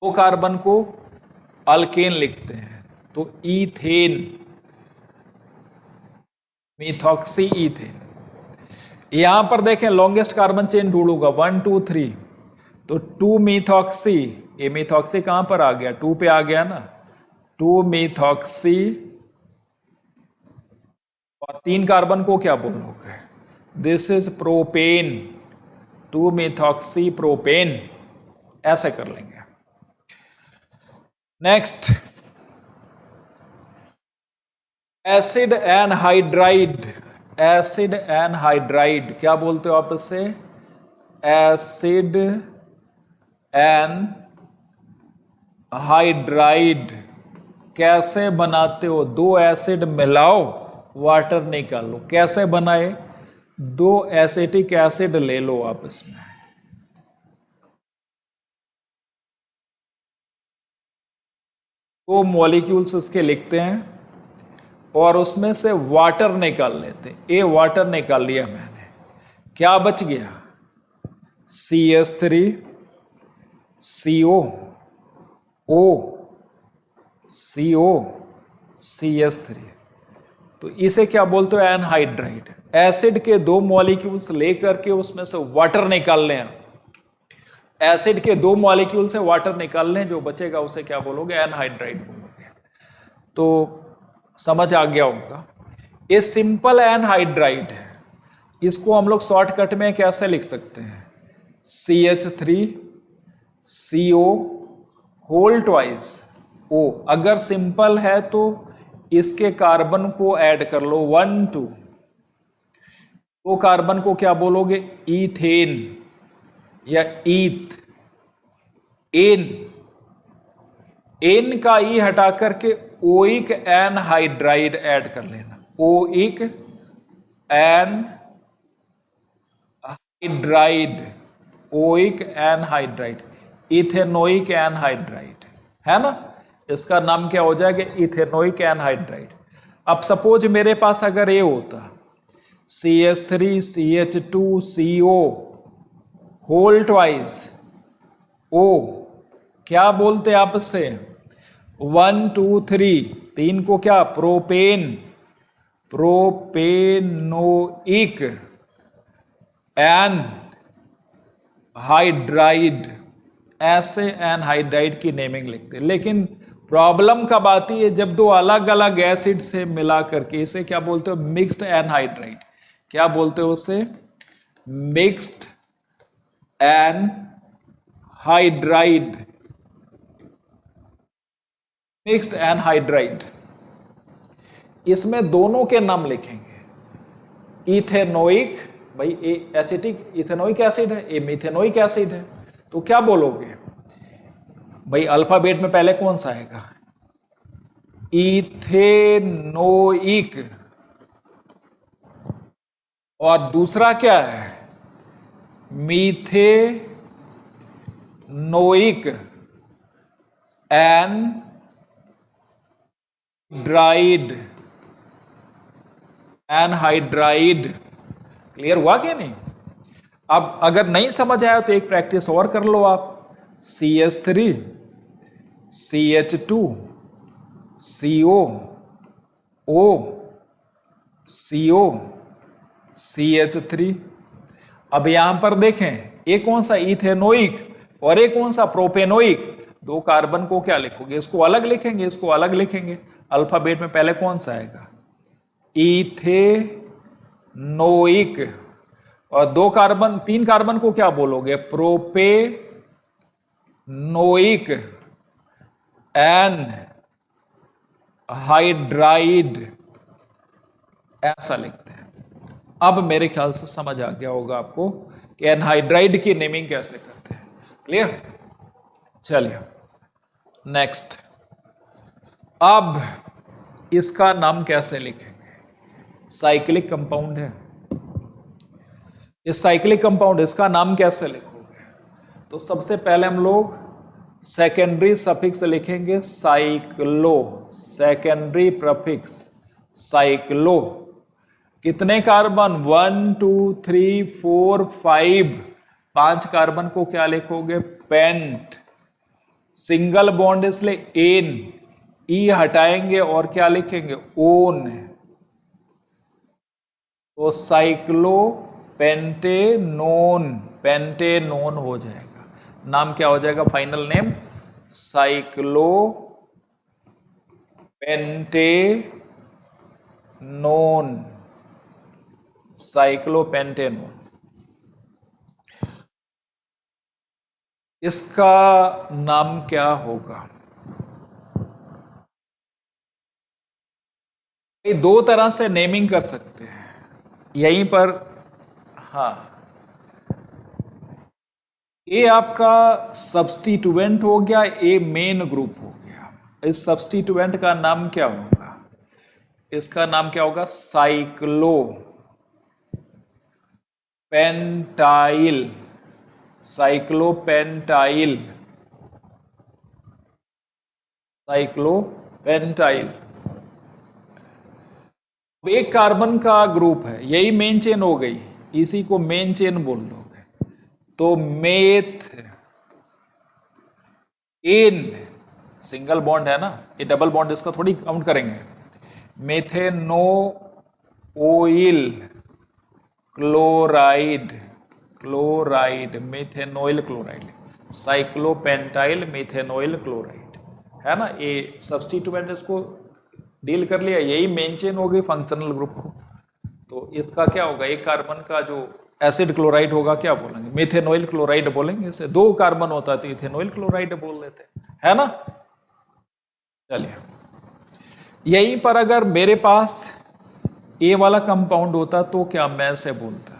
2 कार्बन को अल्केन लिखते हैं, तो ईथेन, मिथॉक्सी ईथेन। यहां पर देखें, लॉन्गेस्ट कार्बन चेन ढूंढूंगा, 1 2 3, तो 2 मिथॉक्सी। ये मिथॉक्सी कहां पर आ गया? 2 पे आ गया ना। 2 मिथॉक्सी, और 3 कार्बन को क्या बोलोगे? This is propane, 2 methoxy propane. ऐसे कर लेंगे। Next, acid anhydride. Acid anhydride क्या बोलते हो आप इसे? एसिड एनहाइड्राइड कैसे बनाते हो? 2 एसिड मिलाओ, वाटर निकालो। कैसे बनाए? 2 एसिटिक एसिड ले लो आप इसमें, वो मॉलिक्यूल्स इसके लिखते हैं, और उसमें से वाटर निकाल लेते। ये वाटर निकाल लिया मैंने, क्या बच गया? CH3 CO O CO CH3। तो इसे क्या बोलते हो? एनहाइड्राइड। एसिड के 2 मॉलिक्यूल्स लेकर के उसमें से वाटर निकाल लें। एसिड के 2 मॉलिक्यूल से वाटर निकाल लें, जो बचेगा उसे क्या बोलोगे? एनहाइड्राइड बोलोगे। तो समझ आ गया होगा। ये सिंपल एनहाइड्राइड है, इसको हम लोग शॉर्टकट में कैसे लिख सकते हैं? CH3 CO whole twice O। अगर सिंपल है तो इसके कार्बन को ऐड कर लो, 1 2। तो कार्बन को क्या बोलोगे? ईथेन। या ईथ, एन, एन का ई हटा करके ओइक एनहाइड्राइड ऐड कर लेना, oic anhydride, oic anhydride, ethanoic anhydride, है ना। इसका नाम क्या हो जाएगा, इथेनोइक एनहाइड्राइड। अब सपोज मेरे पास अगर ये होता CH3CH2CO होल ट्वाइस O, क्या बोलते आप इससे, 1 2 3, तीन को क्या, प्रोपेन, प्रोपेनोइक एनहाइड्राइड, ऐसे एनहाइड्राइड की नेमिंग लिखते हैं। लेकिन प्रॉब्लम कब आती है, जब दो अलग अलग एसिड से मिला करके, इसे क्या बोलते हो, मिक्स्ड एनहाइड्राइड। क्या बोलते हो उसे, मिक्स्ड एनहाइड्राइड, मिक्स्ड एनहाइड्राइड। इसमें दोनों के नाम लिखेंगे, इथेनोइक, भाई ए एसिटिक इथेनोइक एसिड है, ए मिथेनोइक एसिड है, तो क्या बोलोगे भाई, अल्फाबेट में पहले कौन सा आएगा, इथेनोइक, और दूसरा क्या है, मीथेनोइक एनहाइड्राइड, एनहाइड्राइड। क्लियर हुआ कि नहीं। अब अगर नहीं समझ आया तो एक प्रैक्टिस और कर लो आप, CH3 CH2 CO O CO CH3। अब यहां पर देखें, एक कौन सा, इथेनोइक, और एक कौन सा, प्रोपेनोइक। दो कार्बन को क्या लिखोगे, इसको अलग लिखेंगे, इसको अलग लिखेंगे। अल्फाबेट में पहले कौन सा आएगा, इथेनोइक, और दो कार्बन, तीन कार्बन को क्या बोलोगे, प्रोपेनोइक एनहाइड्राइड, ऐसा लिखते हैं। अब मेरे ख्याल से समझ आ गया होगा आपको कि एनहाइड्राइड की नेमिंग कैसे करते हैं। क्लियर। चलिए नेक्स्ट, अब इसका नाम कैसे लिखेंगे, साइक्लिक कंपाउंड है, इस साइक्लिक कंपाउंड, इसका नाम कैसे लिखोगे, तो सबसे पहले हम लोग सेकेंडरी सफिक्स लिखेंगे, साइक्लो, सेकेंडरी प्रफिक्स साइक्लो। कितने कार्बन, 1 2 3 4 5, 5 कार्बन को क्या लिखोगे, पेंट, सिंगल बॉन्ड इसलिए एन, ई हटाएंगे और क्या लिखेंगे, ओन, तो साइक्लो पेंटेनोन, पेंटेनोन हो जाएगा। नाम क्या हो जाएगा, फाइनल नेम साइक्लो पेंटेनोन, साइक्लोपेंटेनोन। इसका नाम क्या होगा, दो तरह से नेमिंग कर सकते हैं यहीं पर। हाँ, ये आपका सब्स्टिट्यूएंट हो गया, ये मेन ग्रुप हो गया। इस सब्स्टिट्यूएंट का नाम क्या होगा, इसका नाम क्या होगा, साइक्लो पेंटाइल, साइक्लोपेंटाइल, साइक्लोपेंटाइल। एक कार्बन का ग्रुप है, यही मेन चेन हो गई, इसी को मेन चेन बोल दोगे, तो मेथ एन, सिंगल बॉन्ड है ना, ये डबल बॉन्ड इसका थोड़ी काउंट करेंगे, मेथेनोइल क्लोराइड, क्लोराइड, मेथेनोइल क्लोराइड, साइक्लोपेंटाइल मेथेनोइल क्लोराइड, है ना। ये सब्स्टिट्यूएंट इसको डील कर लिया, यही मेन चेन हो गई फंक्शनल ग्रुप को। तो इसका क्या होगा, एक कार्बन का जो एसिड क्लोराइड होगा क्या बोलेंगे, मेथेनोइल क्लोराइड बोलेंगे। इसे दो कार्बन होता है तो इथेनोइल क्लोराइड बोल देते हैं, है ना। चलिए, यहीं पर अगर मेरे पास ए वाला कंपाउंड होता तो क्या मैं से बोलता,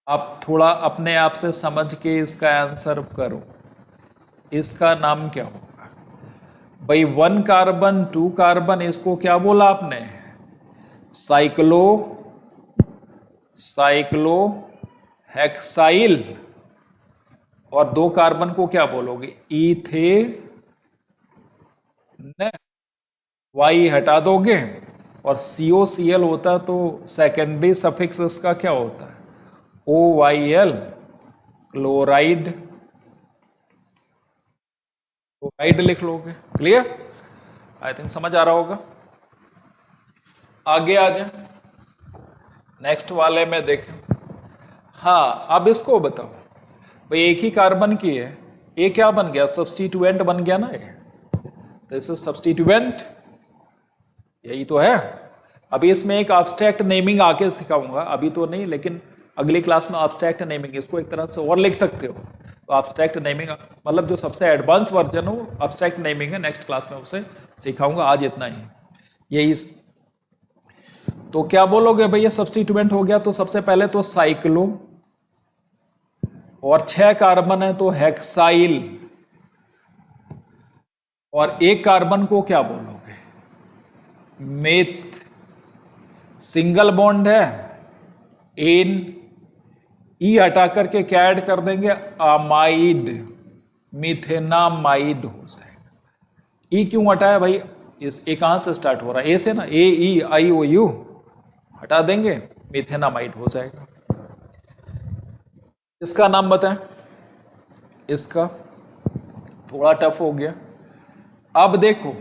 आप थोड़ा अपने आप से समझ के इसका आंसर करो। इसका नाम क्या होगा भाई? 1 कार्बन 2 कार्बन, इसको क्या बोला आपने? Cyclo cyclo hexyl. और 2 कार्बन को क्या बोलोगे? इथे न, वाई हटा दोगे और COCl होता तो सेकेंडरी सफिक्स इसका क्या होता है? OYl, chloride. क्लोराइड लिख लोगे। क्लियर? आई थिंक समझ आ रहा होगा। आगे आ जाए, नेक्स्ट वाले में देखें। हाँ, अब इसको बताओ भाई, एक ही कार्बन की है, ये क्या बन गया? सब्स्टिट्यूएंट बन गया ना ये। तो इसे सब्स्टिट्यूएंट, यही तो है। अभी इसमें एक एब्स्ट्रैक्ट नेमिंग आके सिखाऊंगा, अभी तो नहीं, लेकिन अगली क्लास में एब्स्ट्रैक्ट नेमिंग, इसको एक तरह से और लिख सकते हो। तो एब्स्ट्रैक्ट नेमिंग मतलब जो सबसे एडवांस वर्जन हो एब्स्ट्रैक्ट नेमिंग है, नेक्स्ट क्लास में उसे सिखाऊंगा, आज इतना ही। यही तो क्या बोलोगे भैया? सब्स्टिट्यूएंट हो गया तो सबसे पहले तो साइक्लो, और 6 कार्बन है तो हेक्साइल, और एक कार्बन को क्या बोलोगे? मेथ। सिंगल बॉन्ड है, एन, ई हटा करके क्या ऐड कर देंगे? अमाइड, मिथेनामाइड हो जाएगा। ई क्यों हटाया भाई? इस ए कहां से स्टार्ट हो रहा है? ए से ना, AEIOU हटा देंगे, मिथेनामाइड हो जाएगा। इसका नाम बताएं। इसका थोड़ा टफ हो गया। अब देखो,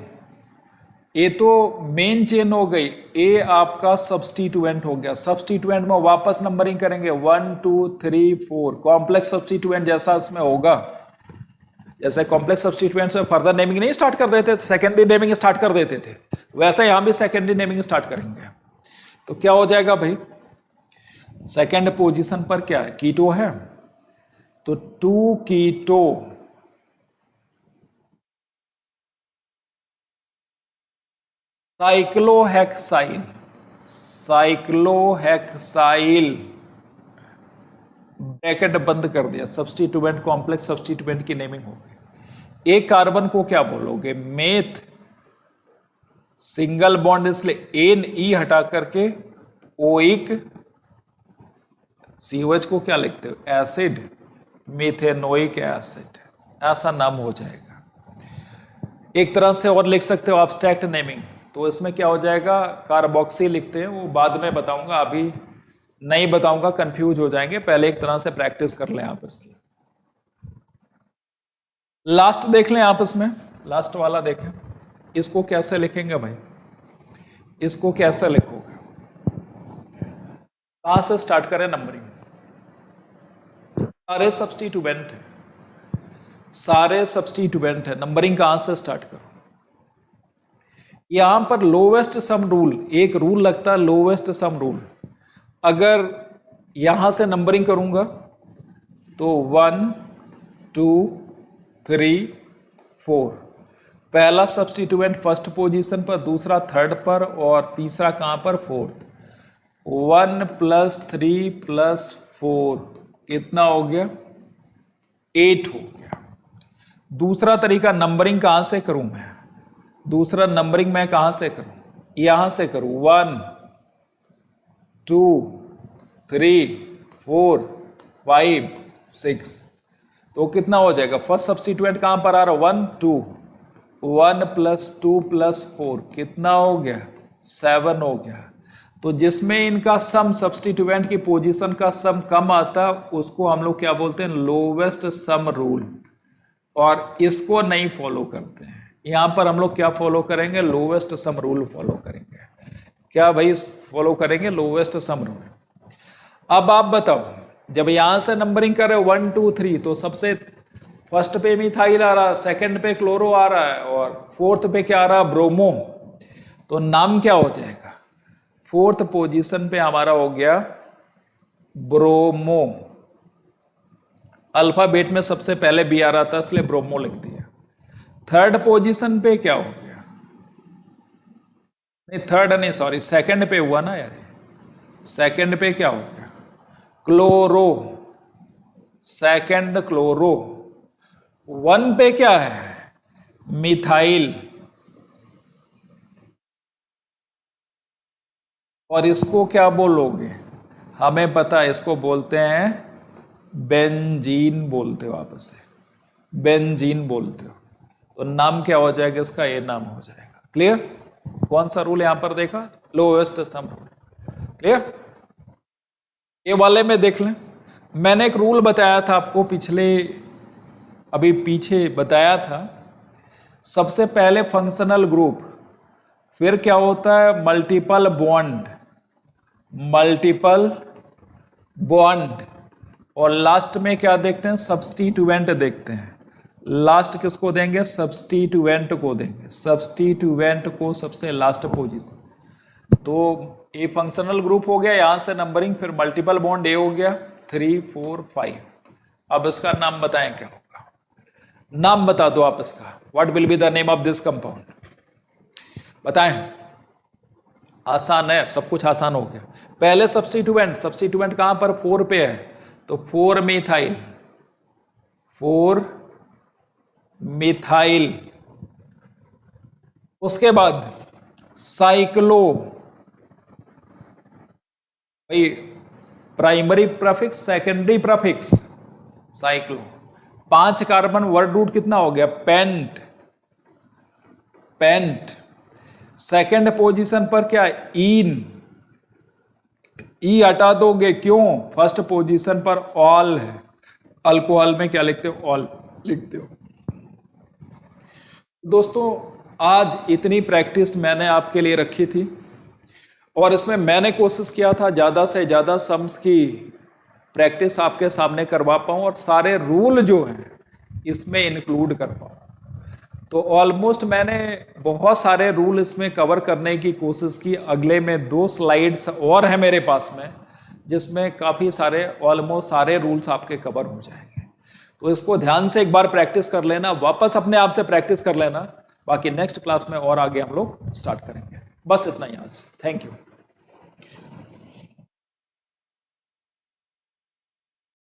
ए तो मेन चेन हो गई, ए आपका सब्स्टिट्यूएंट हो गया। सब्स्टिट्यूएंट में वापस नंबरिंग करेंगे 1 2 3 4, कॉम्प्लेक्स सब्स्टिट्यूएंट जैसा इसमें होगा। जैसे कॉम्प्लेक्स सब्स्टिट्यूएंट्स में फर्दर नेमिंग नहीं स्टार्ट कर देते, सेकेंडरी नेमिंग स्टार्ट कर देते थे, वैसे यहां भी सेकेंडरी नेमिंग स्टार्ट करेंगे। तो क्या हो जाएगा भाई? सेकेंड पोजीशन पर क्या है? कीटो है, तो 2 कीटो साइक्लोहेक्साइल। साइक्लोहेक्साइल, ब्रैकेट बंद कर दिया, सब्स्टिट्यूएंट, कॉम्प्लेक्स सब्स्टिट्यूएंट की नेमिंग हो गई। एक कार्बन को क्या बोलोगे? मेथ। सिंगल बॉन्ड इसलिए एन ई हटा करके ओइक, COH को क्या लिखते हो? एसिड, मिथेनोइक एसिड, ऐसा नाम हो जाएगा। एक तरह से और लिख सकते हो एब्स्ट्रैक्ट नेमिंग, तो इसमें क्या हो जाएगा? कार्बोक्सी लिखते हैं, वो बाद में बताऊंगा, अभी नहीं बताऊंगा, कंफ्यूज हो जाएंगे। पहले एक तरह से प्रैक्टिस कर लें आप इसकी। लास्ट देख लें आप इसमें, लास्ट वाला देखें। इसको कैसे लिखेंगे भाई? इसको कैसे लिखोगे? कहां से स्टार्ट करें नंबरिंग? सारे सब्स्टिट्यूएंट है, सारे सब्स्टिट्यूएंट है, नंबरिंग कहां से स्टार्ट करो? यहां पर लोवेस्ट सम रूल, एक रूल लगता है लोवेस्ट सम रूल। अगर यहां से नंबरिंग करूंगा तो 1 2 3 4, पहला सब्स्टिट्यूएंट फर्स्ट पोजीशन पर, दूसरा थर्ड पर, और तीसरा कहां पर? फोर्थ। 1 + 3 + 4 कितना हो गया? 8 हो गया। दूसरा तरीका नंबरिंग कहां से करूं मैं? दूसरा नंबरिंग मैं कहां से करूं? यहां से करूं, 1 2 3 4 5 6, तो कितना हो जाएगा? फर्स्ट सब्स्टिट्यूएंट कहां पर आ रहा? 1 2, 1 + 2 + 4 कितना हो गया? 7 हो गया। तो जिसमें इनका सम, सब्स्टिट्यूएंट की पोजीशन का सम कम आता, उसको हम लोग क्या बोलते हैं? Lowest sum rule. और इसको नहीं फॉलो करते हैं, यहां पर हम लोग क्या फॉलो करेंगे? लोवेस्ट सम रूल फॉलो करेंगे। क्या भाई फॉलो करेंगे? Lowest sum rule. अब आप बताओ, जब यहां से नंबरिंग कर रहे हो 1 2 3, तो सबसे फर्स्ट पे मिथाइल आ रहा, सेकंड पे क्लोरो आ रहा है, और फोर्थ पे क्या आ रहा? ब्रोमो। तो नाम क्या हो जाएगा? फोर्थ पोजीशन पे हमारा हो गया ब्रोमो। अल्फाबेट में सबसे पहले बी आ रहा था, इसलिए ब्रोमो लिख दिया। थर्ड पोजीशन पे क्या हो गया? नहीं थर्ड नहीं, सॉरी, सेकंड पे हुआ ना यार। सेकंड पे क्या हो गया? क्लोरो, सेकंड क्लोरो, 1 पे क्या है, मिथाइल, और इसको क्या बोलोगे, हमें पता है, इसको बोलते हैं बेंजीन बोलते हो, आप इसे बेंजीन बोलते हो। तो नाम क्या हो जाएगा इसका, ये नाम हो जाएगा। क्लियर? कौन सा रूल यहां पर देखा, लोएस्ट सम रूल। क्लियर? ये वाले में देख लें, मैंने एक रूल बताया था आपको पिछले, अभी पीछे बताया था, सबसे पहले फंक्शनल ग्रुप, फिर क्या होता है मल्टीपल बॉन्ड, मल्टीपल बॉन्ड, और लास्ट में क्या देखते हैं, सब्स्टिट्यूएंट देखते हैं। लास्ट किसको देंगे, सब्स्टिट्यूएंट को देंगे, सब्स्टिट्यूएंट को सबसे लास्ट पोजीशन। तो ए फंक्शनल ग्रुप हो गया, यहां से नंबरिंग, फिर मल्टीपल बॉन्ड ए हो गया 3 4 5। अब इसका नाम बताएं क्या होगा, नाम बता दो आप इसका, what will be the name of this compound, बताएं। आसान है, सब कुछ आसान हो गया। पहले सब्स्टिट्यूएंट, सब्स्टिट्यूएंट कहां पर, 4 पे है, तो 4 मिथाइल, 4 मिथाइल। उसके बाद साइक्लो, भाई primary prefix secondary prefix, cyclo. 5 carbon, word root कितना हो गया, पेंट, पेंट। सेकंड पोजीशन पर क्या, इन, ई हटा दोगे, क्यों, फर्स्ट पोजीशन पर ऑल है, अल्कोहल में क्या लिखते हो, ऑल लिखते हो। दोस्तों आज इतनी प्रैक्टिस मैंने आपके लिए रखी थी, और इसमें मैंने कोशिश किया था ज़्यादा से ज़्यादा सम्स की प्रैक्टिस आपके सामने करवा पाऊँ, और सारे रूल जो हैं इसमें इंक्लूड कर पाऊँ। तो ऑलमोस्ट मैंने बहुत सारे रूल इसमें कवर करने की कोशिश की। अगले में 2 स्लाइड्स और है मेरे पास में, जिसमें काफ़ी सारे, ऑलमोस्ट सारे रूल्स आपके कवर हो जाएंगे। तो इसको ध्यान से एक बार प्रैक्टिस कर लेना, वापस अपने आप से प्रैक्टिस कर लेना, बाकी नेक्स्ट क्लास में और आगे हम लोग स्टार्ट करेंगे। बस इतना ही आज, थैंक यू।